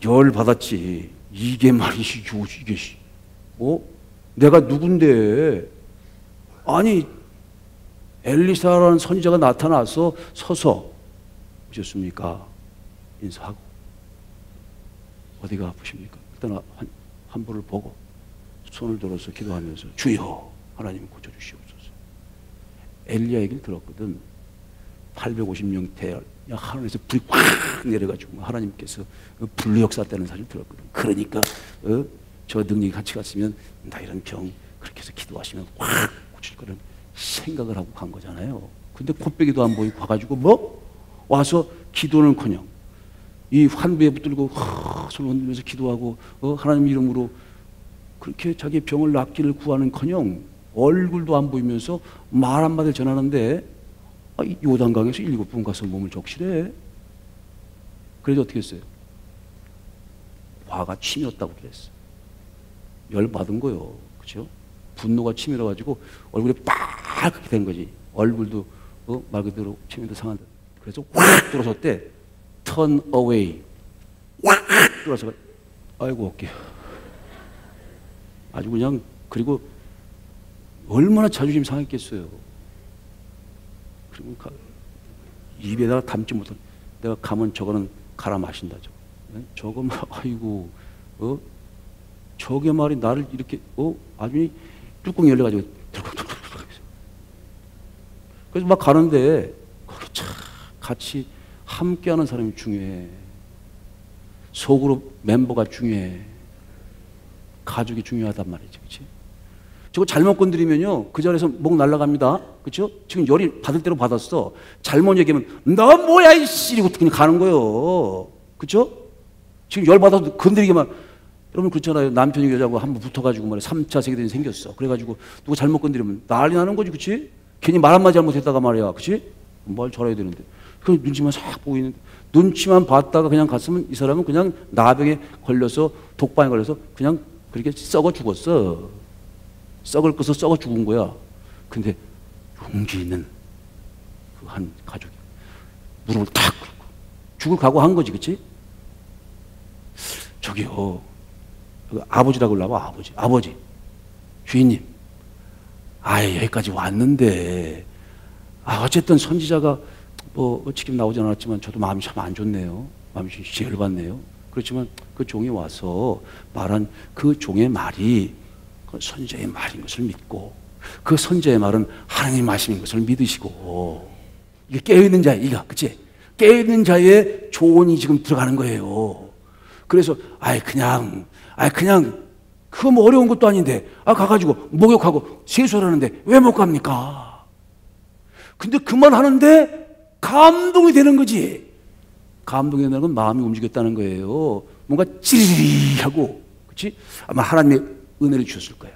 [SPEAKER 1] 열 받았지. 이게 말이지, 이게. 내가 누군데? 아니, 엘리사라는 선지자가 나타나서 서서 오셨습니까? 인사하고. 어디가 아프십니까? 일단 한 분을 보고 손을 들어서 기도하면서 주여 하나님 고쳐주시옵소서. 엘리야 얘기를 들었거든. 850명 대열 하늘에서 불이 확 내려가지고 하나님께서 불로 역사했다는 사실을 들었거든. 그러니까 저 능력이 같이 갔으면 나 이런 병 그렇게 해서 기도하시면 확 고칠 거는 생각을 하고 간 거잖아요. 근데 콧배기도 안 보이고 가가지고 와서 기도는커녕 이 환부에 붙들고 손을 흔들면서 기도하고 하나님 이름으로 그렇게 자기 병을 낫기를 구하는커녕 얼굴도 안 보이면서 말 한마디를 전하는데 요단강에서 7번 가서 몸을 적시래. 그래서 어떻게 했어요? 화가 치밀었다고 그랬어. 열 받은 거요. 그죠? 분노가 치밀어가지고 얼굴이 빨갛게 된 거지. 얼굴도 말 그대로 치밀도 상한다. 그래서 확 들어섰대. turn away. 확 들어서 아이고 어깨. 아주 그냥 그리고 얼마나 자존심 상했겠어요. 그리고 입에다가 담지 못한 내가 가면 저거는 갈아 마신다 저거 아이고 저게 말이 나를 이렇게 아주 뚜껑이 열려가지고 덜컥덜컥 그래서 막 가는데 거기 참 같이 함께하는 사람이 중요해. 소그룹 멤버가 중요해. 가족이 중요하단 말이지, 그렇지? 저거 잘못 건드리면요 그 자리에서 목 날아갑니다, 그렇죠? 지금 열이 받을 대로 받았어. 잘못 얘기하면 너 뭐야 이씨 이러고 그냥 가는 거예요, 그렇죠? 지금 열 받아서 건드리기만. 여러분 그렇잖아요. 남편이 여자하고 한번 붙어가지고 말이야 3차 세계대전이 생겼어. 그래가지고 누구 잘못 건드리면 난리 나는 거지, 그렇지? 괜히 말 한마디 잘못했다가 말이야, 그렇지? 말 잘해야 되는데 그 눈치만 싹 보고 있는데 눈치만 봤다가 그냥 갔으면 이 사람은 그냥 나병에 걸려서 독방에 걸려서 그냥 그렇게 썩어 죽었어. 썩을 것을 썩어 죽은 거야. 근데 용기 있는 그 한 가족이 무릎을 탁 꿇고 죽을 각오한 거지, 그렇지? 저기요 아버지라고 하려고 아버지 주인님 여기까지 왔는데 어쨌든 선지자가 지금 나오지 않았지만 저도 마음이 참 안 좋네요. 마음이 진짜 열받네요. 그렇지만 그 종이 와서 말한 그 종의 말이 그 선지자의 말인 것을 믿고 그 선지자의 말은 하나님 말씀인 것을 믿으시고 이게 깨어있는 자야, 이가, 그치? 깨어있는 자의 조언이 지금 들어가는 거예요. 그래서 그냥 그거 뭐 어려운 것도 아닌데 가가지고 목욕하고 세수하라는데 왜 못 갑니까? 근데 그만 하는데 감동이 되는 거지. 감동이 되는 건 마음이 움직였다는 거예요. 뭔가 찌리리하고, 그렇지? 아마 하나님의 은혜를 주셨을 거예요.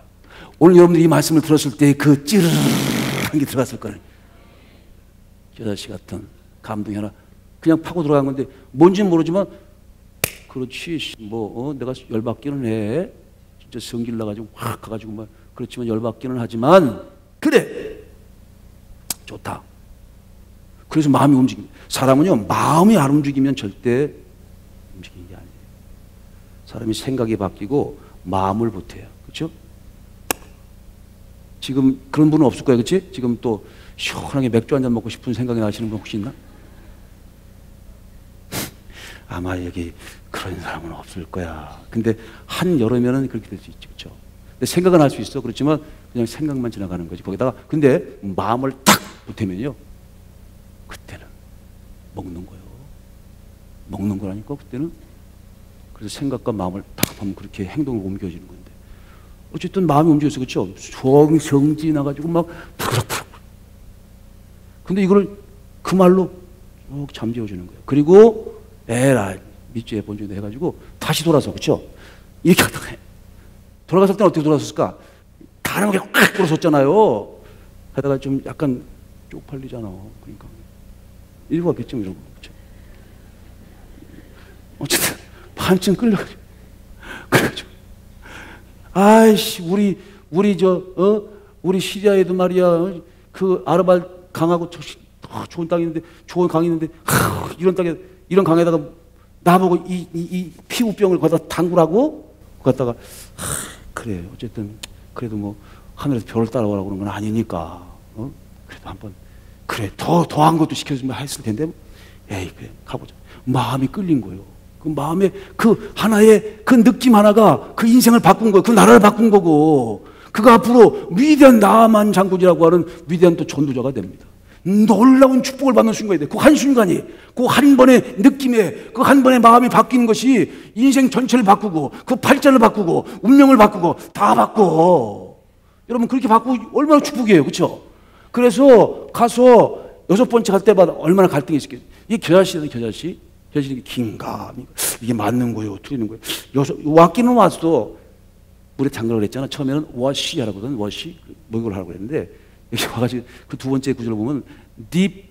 [SPEAKER 1] 오늘 여러분들이 이 말씀을 들었을 때 그 찌르르한 게 들어갔을 거예요. 여자씨 같은 감동이 하나 그냥 파고 들어간 건데 뭔지는 모르지만 그렇지 내가 열받기는 해. 진짜 성질 나가지고 확 가가지고 막 그렇지만 열받기는 하지만 그래 좋다. 그래서 마음이 움직입니다. 사람은요 마음이 안 움직이면 절대 움직이는 게 아니에요. 사람이 생각이 바뀌고 마음을 보태요. 그렇죠? 지금 그런 분은 없을 거예요, 그렇지? 지금 또 시원하게 맥주 한잔 먹고 싶은 생각이 나시는 분 혹시 있나? 아마 여기 그런 사람은 없을 거야. 근데 한여름에는 그렇게 될 수 있죠, 그렇죠? 근데 생각은 할 수 있어. 그렇지만 그냥 생각만 지나가는 거지. 거기다가 근데 마음을 탁 보태면요, 그때는 먹는 거예요. 먹는 거라니까 그때는. 그래서 생각과 마음을 탁 하면 그렇게 행동으로 옮겨지는 건데. 어쨌든 마음이 움직였어, 그렇죠? 성지 나가지고 막 푸르푸르. 근데 이걸 그 말로 쭉 잠재워주는 거예요. 그리고 에라 밑줄에 본전도 해가지고 다시 돌아서, 그렇죠? 이렇게 하다가 돌아갔을 때는 어떻게 돌아섰을까? 다른 게 꽉 돌아섰잖아요. 하다가 좀 약간 쪽팔리잖아. 그러니까 이유가 있겠죠, 이런 거, 그렇죠? 어쨌든 반쯤 끌려가지고 그래가지고 아이씨 우리 시리아에도 말이야 그 아르발 강하고 좋은 땅이 있는데 좋은 강이 있는데 이런 땅에 이런 강에다가 나보고 이 피부병을 거기다 담그라고 갖다가 그래 어쨌든 그래도 뭐 하늘에서 별을 따라오라고 그런 건 아니니까 그래도 한번 그래 더한 것도 시켜주면 했을 텐데 에이 그래 가보자. 마음이 끌린 거예요. 그 마음에 그 하나의 그 느낌 하나가 그 인생을 바꾼 거예요. 그 나라를 바꾼 거고 그가 앞으로 위대한 나만 장군이라고 하는 위대한 또 전도자가 됩니다. 놀라운 축복을 받는 순간이 돼. 그 한순간이 그 한 번의 느낌에 그 한 번의 마음이 바뀌는 것이 인생 전체를 바꾸고 그 팔자를 바꾸고 운명을 바꾸고 다 바꿔. 여러분 그렇게 바꾸고 얼마나 축복이에요, 그렇죠? 그래서 가서 6번째 갈 때마다 얼마나 갈등이 있었겠어요. 이게 겨자씨는 겨자씨 긴가 이게 맞는 거예요, 틀리는 거예요. 왔기는 왔어. 물에 잠그라고 그랬잖아. 처음에는 워시 하라고 하거든. 워시 목욕을 하라고 그랬는데 여기 와가지고 그 두 번째 구절을 보면 deep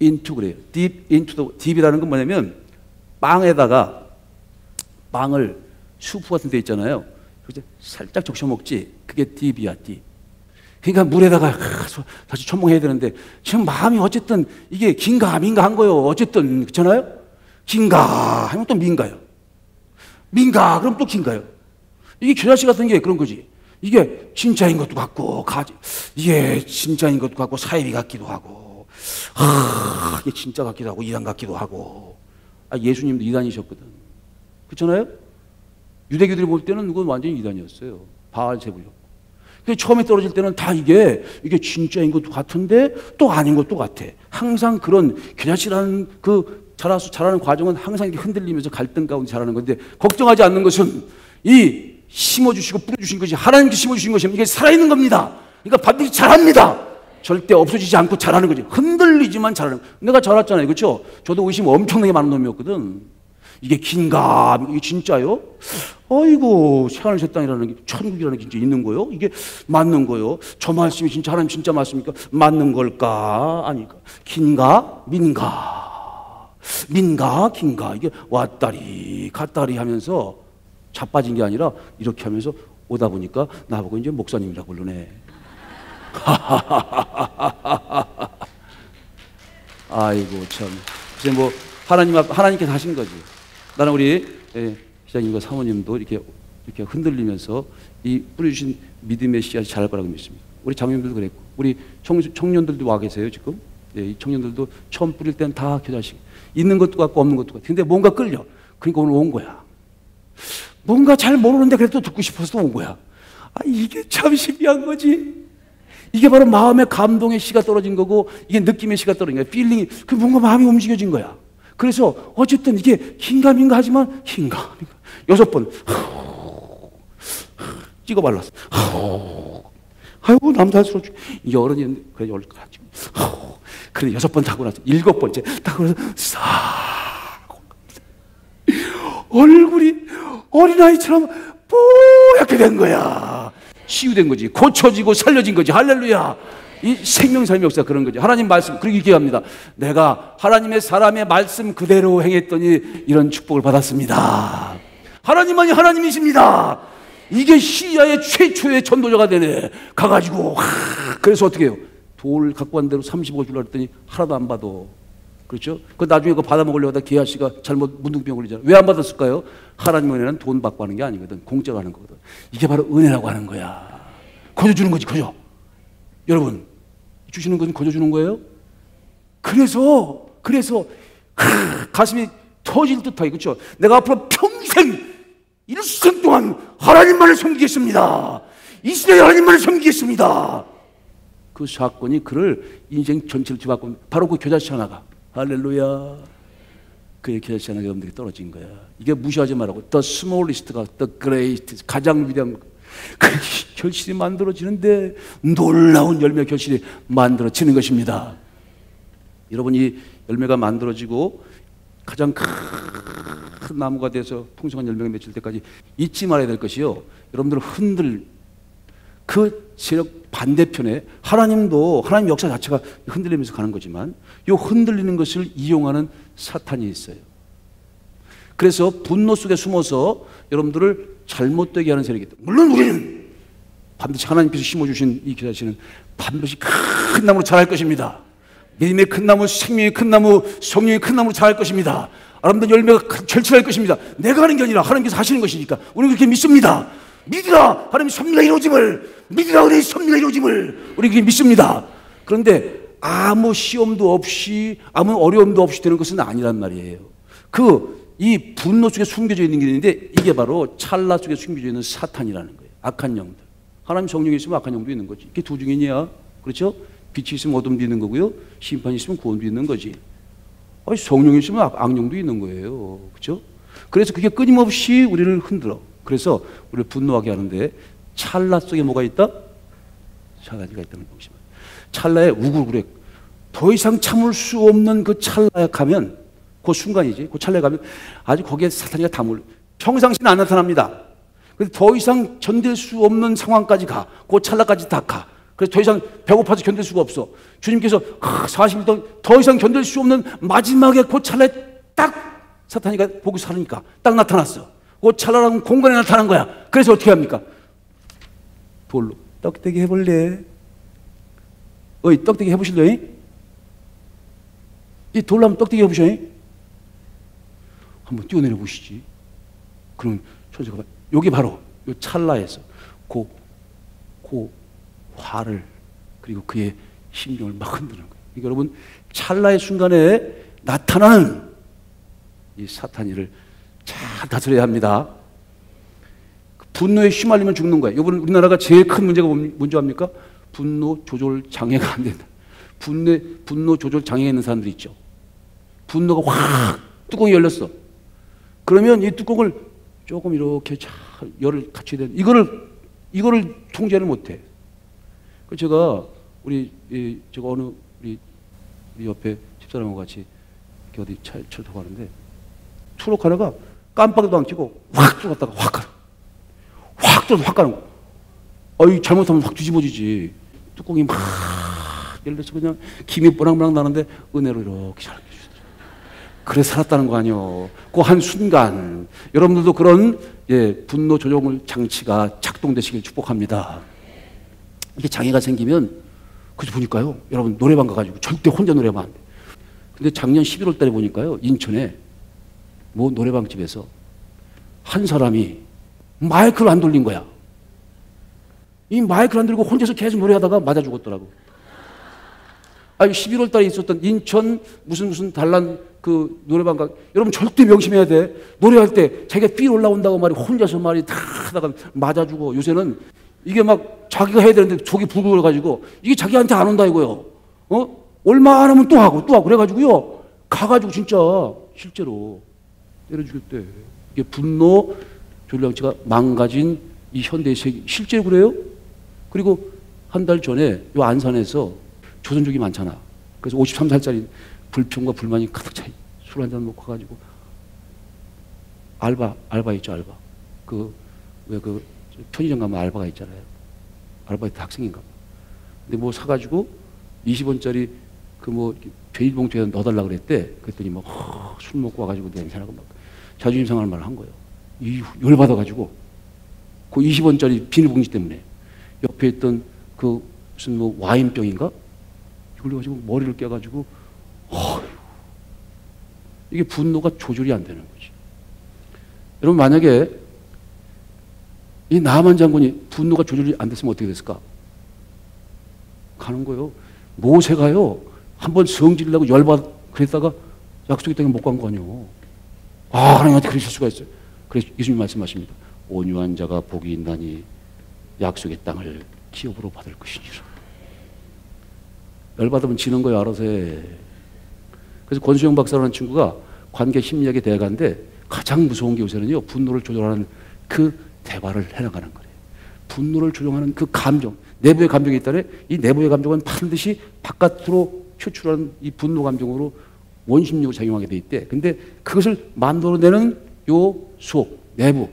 [SPEAKER 1] into 그래요. deep into the deep이라는 건 뭐냐면 빵에다가 빵을 수프 같은 데 있잖아요. 그래서 살짝 적셔 먹지. 그게 딥이야, 딥. 그러니까 물에다가 다시 첨벙해야 되는데 지금 마음이 어쨌든 이게 긴가 민가 한 거요. 어쨌든 그렇잖아요. 긴가 하면 또 민가요. 민가 그럼 또 긴가요. 이게 겨자씨 같은 게 그런 거지. 이게 진짜인 것도 같고 이게 진짜인 것도 같고 사이비 같기도 하고 이게 진짜 같기도 하고 이단 같기도 하고. 예수님도 이단이셨거든. 그렇잖아요. 유대교들이 볼 때는 그건 완전히 이단이었어요. 바알제불. 처음에 떨어질 때는 다 이게 진짜인 것도 같은데 또 아닌 것도 같아. 항상 그런 겨자씨라는 그 자라는 과정은 항상 이렇게 흔들리면서 갈등 가운데 자라는 건데, 걱정하지 않는 것은 이 심어주시고 뿌려주신 것이 하나님께 심어주신 것이 이게 살아있는 겁니다. 그러니까 반드시 자랍니다. 절대 없어지지 않고 자라는 거지. 흔들리지만 자라는 거예요. 내가 자랐잖아요. 그렇죠? 저도 의심 엄청나게 많은 놈이었거든. 이게 긴가? 이게 진짜요? 아이고, 새하늘 땅이라는 게, 천국이라는 게 진짜 있는 거요? 이게 맞는 거요? 저 말씀이 진짜 하나님 진짜 맞습니까? 맞는 걸까? 아닐까? 긴가? 민가? 민가? 긴가? 이게 왔다리 갔다리 하면서 자빠진 게 아니라 이렇게 하면서 오다 보니까 나보고 이제 목사님이라고 부르네. 아이고 참. 글쎄 뭐 하나님께서 하신 거지. 나는 우리 기자님과 사모님도 이렇게 흔들리면서 이 뿌려주신 믿음의 씨앗이 자랄 거라고 믿습니다. 우리 장님들도 그랬고, 우리 청년들도 와 계세요 지금. 이 청년들도 처음 뿌릴 때는 다 겨자씨 있는 것도 같고 없는 것도 같고. 근데 뭔가 끌려. 그러니까 오늘 온 거야. 뭔가 잘 모르는데 그래도 듣고 싶어서 온 거야. 이게 참 신기한 거지. 이게 바로 마음의 감동의 씨가 떨어진 거고, 이게 느낌의 씨가 떨어진 거야. 필링이, 뭔가 마음이 움직여진 거야. 그래서 어쨌든 이게 긴가민가 하지만 긴가민가 6번 찍어 발랐어. 아이고 남자스러워. 이게 어른이었는데 그래 열까지. 그래 6번 타고 나서 7번째 타고 나서 싹 얼굴이 어린아이처럼 뽀얗게 된 거야. 치유된 거지. 고쳐지고 살려진 거지. 할렐루야. 이 생명사의 역사 그런 거죠. 하나님 말씀 그렇게 얘기합니다. 내가 하나님의 사람의 말씀 그대로 행했더니 이런 축복을 받았습니다. 하나님만이 하나님이십니다. 이게 시리아의 최초의 전도자가 되네. 가가지고 그래서 어떻게 해요? 돌 갖고 간 대로 30억 주려고 했더니 하나도 안 받아. 그렇죠? 그 나중에 그거 받아먹으려고 하다 게하씨가 잘못 문둥병 걸리잖아. 왜 안 받았을까요? 하나님 은혜는 돈 받고 하는 게 아니거든. 공짜로 하는 거거든. 이게 바로 은혜라고 하는 거야. 거저 주는 거지, 거저. 여러분, 주시는 건 거저 주는 거예요? 그래서 가슴이 터질 듯하게, 그렇죠? 내가 앞으로 평생 일생 동안 하나님만을 섬기겠습니다. 이스라엘 하나님만을 섬기겠습니다. 그 사건이 그를 인생 전체를 뒤바꾼 바로 그 겨자씨 하나가, 할렐루야. 그의 겨자씨 하나가 여러분들에게 떨어진 거야. 이게 무시하지 말라고. The smallest가 the greatest, 가장 위대한 그 결실이 만들어지는데 놀라운 열매 결실이 만들어지는 것입니다. 여러분, 이 열매가 만들어지고 가장 큰 나무가 돼서 풍성한 열매가 맺힐 때까지 잊지 말아야 될 것이요, 여러분들 그 세력 반대편에 하나님도, 하나님 역사 자체가 흔들리면서 가는 거지만 이 흔들리는 것을 이용하는 사탄이 있어요. 그래서 분노 속에 숨어서 여러분들을 잘못되게 하는 세력이 있다. 물론 우리는 반드시 하나님께서 심어주신 이 겨자씨는 반드시 큰 나무로 자랄 것입니다. 믿음의 큰 나무, 생명의 큰 나무, 성령의 큰 나무로 자랄 것입니다. 여러분들 열매가 절실할 것입니다. 내가 하는 게 아니라 하나님께서 하시는 것이니까 우리는 그렇게 믿습니다. 믿으라, 하나님 섭리가 이루어짐을, 믿으라, 은혜의 섭리가 이루어짐을 우리 그렇게 믿습니다. 그런데 아무 시험도 없이, 아무 어려움도 없이 되는 것은 아니란 말이에요. 이 분노 속에 숨겨져 있는 게 있는데, 이게 바로 찰나 속에 숨겨져 있는 사탄이라는 거예요. 악한 영들. 하나님 성령이 있으면 악한 영도 있는 거지. 이게 두 중이냐? 그렇죠? 빛이 있으면 어둠도 있는 거고요, 심판이 있으면 구원도 있는 거지. 성령이 있으면 악령도 있는 거예요. 그렇죠? 그래서 그게 끊임없이 우리를 흔들어. 그래서 우리를 분노하게 하는데, 찰나 속에 뭐가 있다? 찰나가 있다는 것입니다. 찰나에 우글우글, 더 이상 참을 수 없는 그 찰나에 가면, 그 순간이지, 그 찰나에 가면 아주 거기에 사탄이가 다 몰려. 평상시는 안 나타납니다. 근데 더 이상 견딜 수 없는 상황까지 가. 그 찰나까지 다 가. 그래서 더 이상 배고파서 견딜 수가 없어. 주님께서 40일 동안 더 이상 견딜 수 없는 마지막에 그 찰나에 딱 사탄이가 보고 살으니까 딱 나타났어. 그 찰나라는 공간에 나타난 거야. 그래서 어떻게 합니까? 돌로 떡대기 해볼래? 어이, 떡대기 해보실래? 이 돌로 한번 떡대기 해보셔. 한번 뛰어내려 보시지. 그럼 천사가 여기 바로 요 찰나에서 그 화를 그리고 그의 심령을 막 흔드는 거예요. 그러니까 여러분, 찰나의 순간에 나타나는 이 사탄이를 잘 다스려야 합니다. 분노에 휘말리면 죽는 거예요. 이번 우리나라가 제일 큰 문제가 뭔지 압니까? 분노 조절 장애가 안 된다. 분노 조절 장애가 있는 사람들이 있죠. 분노가 확 뚜껑이 열렸어. 그러면 이 뚜껑을 조금 이렇게 잘 열을 갖춰야 되는, 이거를 통제를 못해. 그 제가 제가 어느 우리 옆에 집사람하고 같이 이렇게 어디 차를 타고 가는데 트럭 하나가 깜빡이도 안 켜고 확 들어갔다가 확 가는, 확 들어서 확 가는 거. 어이, 잘못하면 확 뒤집어지지. 뚜껑이 막 열려서 그냥 김이 뽀랑뽀랑 나는데 은혜로 이렇게 잘 해주시더라고요. 그래서 살았다는 거 아니요. 그 한 순간 여러분들도 그런 분노 조절 장치가 작동되시길 축복합니다. 이게 장애가 생기면, 그래서 보니까요, 여러분 노래방 가가지고 절대 혼자 노래하면 안 돼. 근데 작년 11월 달에 보니까요, 인천에 뭐 노래방 집에서 한 사람이 마이크를 안 돌린 거야. 이 마이크를 안 들고 혼자서 계속 노래하다가 맞아 죽었더라고. 아니, 11월 달에 있었던 인천 무슨 단란 그 노래방 여러분 절대 명심해야 돼. 노래할 때 자기가 삘 올라온다고 말이 혼자서 말이 다 하다가 맞아 죽어. 요새는 이게 막 자기가 해야 되는데 속이 불글어 가지고 이게 자기한테 안 온다 이거요. 얼마 안 하면 또 하고 그래가지고요. 가가지고 진짜 실제로 때려 죽였대. 이게 분노 조절장치가 망가진 이 현대의 세계, 실제로 그래요. 그리고 한 달 전에 요 안산에서 조선족이 많잖아. 그래서 53살짜리 불평과 불만이 가득 차. 술 한잔 먹고 가가지고 알바 있죠, 알바. 왜 편의점 가면 알바가 있잖아요. 알바 때 학생인가 봐. 근데 뭐 사가지고 20원짜리 비닐봉투에 넣어달라고 그랬대. 그랬더니 술 먹고 와가지고 냄새나고 막 자존심 상할 말을 한 거예요. 열받아가지고 그 20원짜리 비닐봉지 때문에 옆에 있던 무슨 와인병인가? 이걸 가지고 머리를 깨가지고 이게 분노가 조절이 안 되는 거지. 여러분, 만약에 이 나만 장군이 분노가 조절이 안 됐으면 어떻게 됐을까? 가는 거예요. 모세가요, 한번 성질내고 그랬다가 약속의 땅에 못 간 거 아니에요. 하나님한테 그러실 수가 있어요. 그래서 예수님 말씀하십니다. 온유한 자가 복이 있나니 약속의 땅을 기업으로 받을 것이니라. 열받으면 지는 거예요, 알아서 해. 그래서 권수영 박사라는 친구가 관계 심리학의 대가인데 가장 무서운 게 요새는요, 분노를 조절하는 그 대화를 해나가는 거예요. 분노를 조절하는 그 감정, 내부의 감정이 있다네. 이 내부의 감정은 반드시 바깥으로 표출하는 이 분노 감정으로 원심력으로 작용하게 돼 있대. 근데 그것을 만들어내는 요 속, 내부.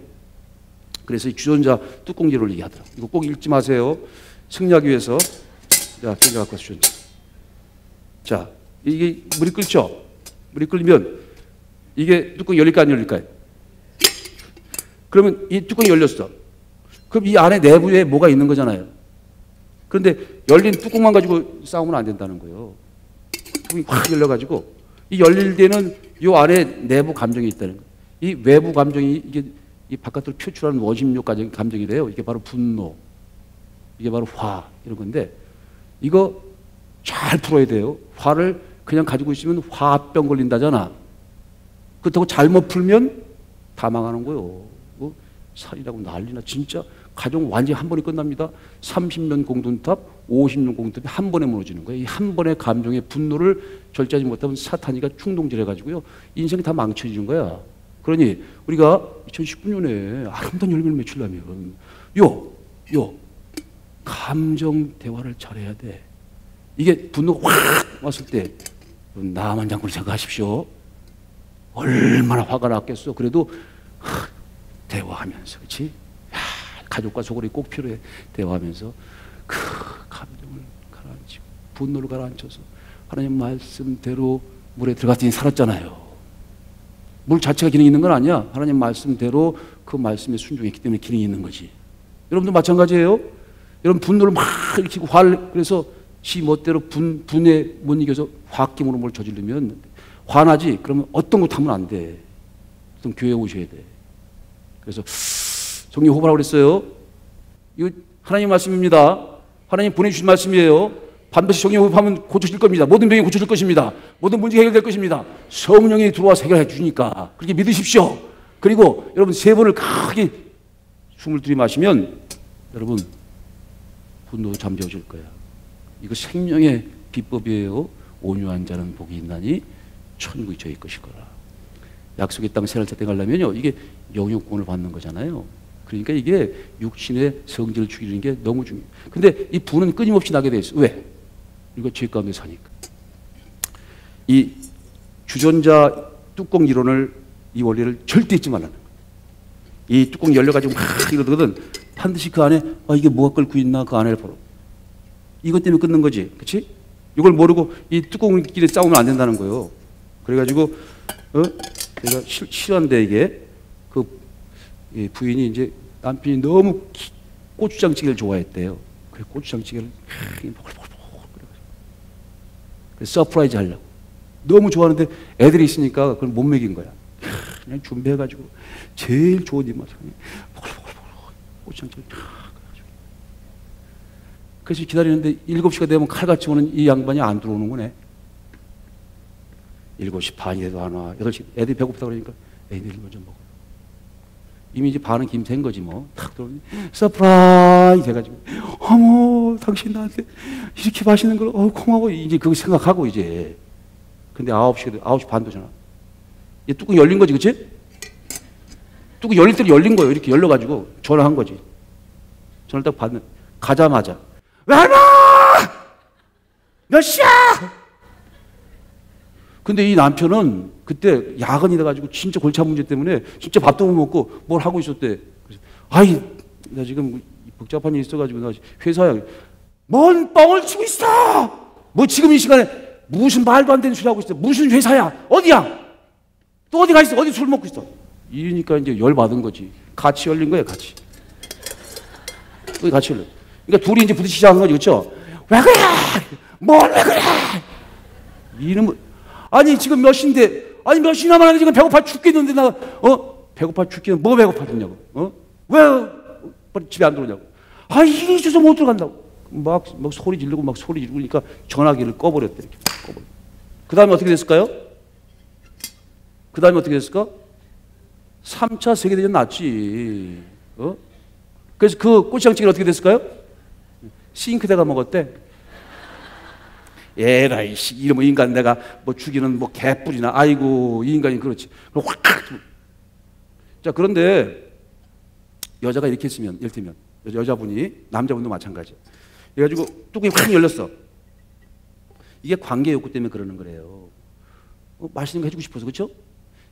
[SPEAKER 1] 그래서 이 주전자 뚜껑제를 얘기하더라고요. 이거 꼭 읽지 마세요. 승리하기 위해서. 자, 주전자 갖고 와서 주전자. 자, 이게 물이 끓죠? 물이 끓으면 이게 뚜껑이 열릴까 안 열릴까요? 그러면 이 뚜껑이 열렸어. 그럼 이 안에 내부에 뭐가 있는 거잖아요. 그런데 열린 뚜껑만 가지고 싸우면 안 된다는 거예요. 뚜껑이 확 열려가지고 이 열릴 때는 이 안에 내부 감정이 있다는 거예요. 이 외부 감정이 이게 이 바깥으로 표출하는 원심력 감정이래요. 이게 바로 분노, 이게 바로 화, 이런 건데 이거 잘 풀어야 돼요. 화를 그냥 가지고 있으면 화병 걸린다잖아. 그렇다고 잘못 풀면 다 망하는 거예요. 살이라고 난리나. 진짜 가정 완전히 한 번에 끝납니다. 30년 공든탑, 50년 공든탑이 한 번에 무너지는 거예요. 이 한 번의 감정의 분노를 절제하지 못하면 사탄이가 충동질 해가지고요, 인생이 다 망쳐지는 거야. 그러니 우리가 2019년에 아름다운 열매를 맺으려면 감정 대화를 잘해야 돼. 이게 분노가 확 왔을 때 나만 장군을 생각하십시오. 얼마나 화가 났겠어. 그래도 대화하면서, 그렇지? 가족과 소골이 꼭 필요해. 대화하면서 그 감정을 가라앉히고 분노를 가라앉혀서 하나님 말씀대로 물에 들어갔더니 살았잖아요. 물 자체가 기능이 있는 건 아니야. 하나님 말씀대로 그 말씀에 순종했기 때문에 기능이 있는 거지. 여러분도 마찬가지예요. 여러분 분노를 막 일으키고 화를, 그래서 지 멋대로 분에 못 이겨서 홧김으로 뭘 저지르면 화나지. 그러면 어떤 것 하면 안 돼. 어떤 교회에 오셔야 돼. 그래서 정리 호흡하라고 그랬어요. 이거 하나님 말씀입니다. 하나님 보내주신 말씀이에요. 반드시 정리 호흡하면 고쳐질 겁니다. 모든 병이 고쳐질 것입니다. 모든 문제가 해결될 것입니다. 성령이 들어와서 해결해 주니까 그렇게 믿으십시오. 그리고 여러분 세 번을 크게 숨을 들이마시면 여러분 분노도 잠재워질 거야. 이거 생명의 비법이에요. 온유한 자는 복이 있나니 천국이 저희 것일 거라. 약속의 땅 새를 찾아 가려면요, 이게 영육권을 받는 거잖아요. 그러니까 이게 육신의 성질을 죽이는 게 너무 중요해요. 근데 이 분은 끊임없이 나게 돼 있어. 왜? 이거 죄 가운데 사니까. 이 주전자 뚜껑 이론을, 이 원리를 절대 잊지 말라는 거예요. 이 뚜껑이 열려가지고 막 이러거든. 반드시 그 안에 이게 뭐가 끓고 있나 그 안에 바로 이것 때문에 끊는 거지, 그렇지? 이걸 모르고 이 뚜껑끼리 싸우면 안 된다는 거예요. 그래가지고 내가 싫어한데 이게 그 부인이 이제 남편이 너무 고추장찌개를 좋아했대요. 그래서 고추장찌개를 보글보글 그래서 서프라이즈 하려고 너무 좋아하는데 애들이 있으니까 그걸 못 먹인 거야. 그냥 준비해가지고 제일 좋은 입맛을 보글보글 고추장찌개를 그래서 기다리는데 7시가 되면 칼같이 오는 이 양반이 안 들어오는 거네. 7시 반이 돼도 안 와. 8시 애들이 배고프다 그러니까 애들이 먼저 먹어. 이미 이제 반은 김새인 거지 뭐. 탁 들어오니 서프라이즈 해가지고 어머 당신 나한테 이렇게 맛있는 걸 고마워 이제 그거 생각하고 이제. 근데 9시 반 되잖아. 이 뚜껑 열린 거지, 그치? 뚜껑 열릴 때 열린 거예요. 이렇게 열려가지고 전화한 거지. 전화를 딱 받는 가자마자 왜 안 와? 몇 시야? 근데 이 남편은 그때 야근이 돼가지고 진짜 골치 아픈 문제 때문에 진짜 밥도 못 먹고 뭘 하고 있었대. 그래서 아이 나 지금 복잡한 일 있어가지고 나 회사에 뭔 뻥을 치고 있어? 뭐 지금 이 시간에 무슨 말도 안 되는 소리 하고 있어? 무슨 회사야? 어디야? 또 어디 가 있어? 어디 술 먹고 있어? 이러니까 이제 열 받은 거지. 같이 열린 거야, 같이. 또 같이 열려. 그러니까 둘이 이제 부딪히지 않은 거지, 그렇죠? 왜 그래? 뭘 왜 그래? 이놈은 아니 지금 몇 시인데 아니 몇 시나 만에 지금 배고파 죽겠는데 나 배고파 죽겠는데 뭐 배고파 죽냐고 왜 집에 안 들어오냐고 이게 있어서 못 들어간다고 막 소리 지르고 막 소리 지르니까 전화기를 꺼버렸대. 이렇게 꺼버렸대. 그 다음에 어떻게 됐을까요? 그 다음에 어떻게 됐을까? 3차 세계대전 났지. 그래서 그 고추장찌개는 어떻게 됐을까요? 싱크대가 먹었대. 에라이 이러면 인간 내가 뭐 죽이는 뭐 개뿔이나 아이고 이 인간이 그렇지. 확. 자 그런데 여자가 이렇게 했으면 예를 들면 여자분이 남자분도 마찬가지. 그래가지고 뚜껑이 확 열렸어. 이게 관계 욕구 때문에 그러는 거래요. 맛있는 거 해주고 싶어서 그렇죠?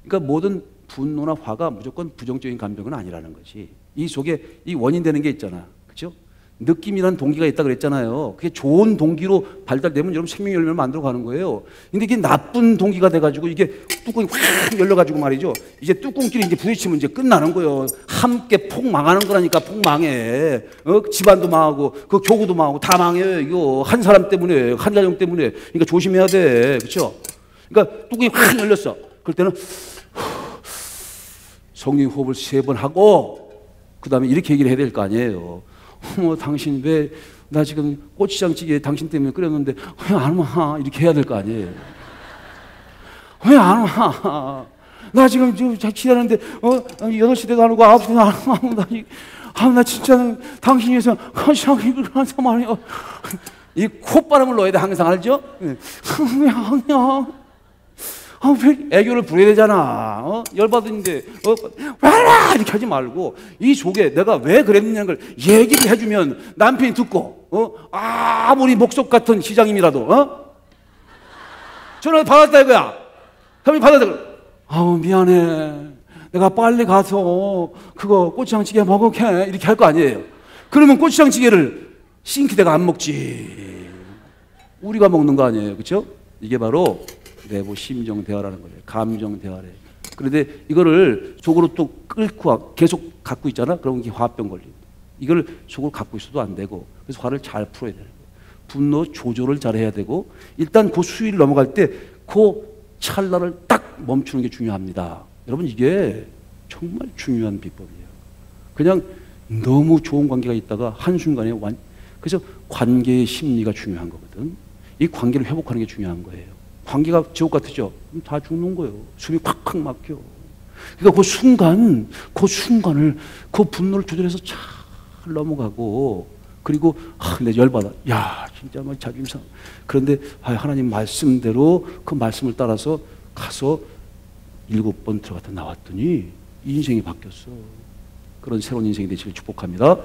[SPEAKER 1] 그러니까 모든 분노나 화가 무조건 부정적인 감정은 아니라는 거지. 이 속에 이 원인 되는 게 있잖아, 그렇죠? 느낌이라는 동기가 있다 그랬잖아요. 그게 좋은 동기로 발달되면 여러분 생명 열매를 만들어 가는 거예요. 근데 이게 나쁜 동기가 돼가지고 이게 뚜껑이 확 열려가지고 말이죠. 이제 뚜껑끼리 이제 부딪히면 이제 끝나는 거예요. 함께 폭 망하는 거라니까. 폭 망해. 집안도 망하고 그 교구도 망하고 다 망해요. 이거 한 사람 때문에, 한 가정 때문에. 그러니까 조심해야 돼, 그렇죠? 그러니까 뚜껑이 확 열렸어. 그럴 때는 성령 호흡을 3번 하고 그 다음에 이렇게 얘기를 해야 될 거 아니에요. 당신 왜 나 지금 고추장찌개 당신 때문에 끓였는데 왜 안 와? 이렇게 해야 될 거 아니에요. 왜 안 와? 나 지금 기다렸는데 8시 돼도 안 오고 9시 돼도 안 오고 나 진짜 당신 위해서 고추장찌개를 한단 말이야. 이 콧바람을 넣어야 돼 항상 알죠? 왜 안 와? 왜 애교를 부려야 되잖아. 열받은데 와라 이렇게 하지 말고 이 속에 내가 왜 그랬느냐는 걸 얘기를 해주면 남편이 듣고 아무리 목속 같은 시장님이라도 전화 받았다 이거야. 그럼 받았다. 미안해. 내가 빨리 가서 그거 고추장찌개 먹을게 이렇게 할 거 아니에요. 그러면 고추장찌개를 싱크대가 안 먹지. 우리가 먹는 거 아니에요, 그렇죠? 이게 바로 내부 심정 대화라는 거예요. 감정 대화래. 그런데 이거를 속으로 또 끓고 계속 갖고 있잖아. 그러면 이게 화병 걸린다. 이걸 속으로 갖고 있어도 안 되고, 그래서 화를 잘 풀어야 되는 거예요. 분노 조절을 잘 해야 되고, 일단 그 수위를 넘어갈 때 그 찰나를 딱 멈추는 게 중요합니다. 여러분, 이게 정말 중요한 비법이에요. 그냥 너무 좋은 관계가 있다가 한순간에 그래서 관계의 심리가 중요한 거거든. 이 관계를 회복하는 게 중요한 거예요. 관계가 지옥 같으죠? 그럼 다 죽는 거예요. 숨이 콱콱 막혀. 그러니까 그 순간을, 그 분노를 조절해서 잘 넘어가고, 그리고, 내 열받아. 야, 진짜 뭐 자존심 상해. 그런데, 하나님 말씀대로 그 말씀을 따라서 가서 7번 들어갔다 나왔더니, 이 인생이 바뀌었어. 그런 새로운 인생이 되시길 축복합니다.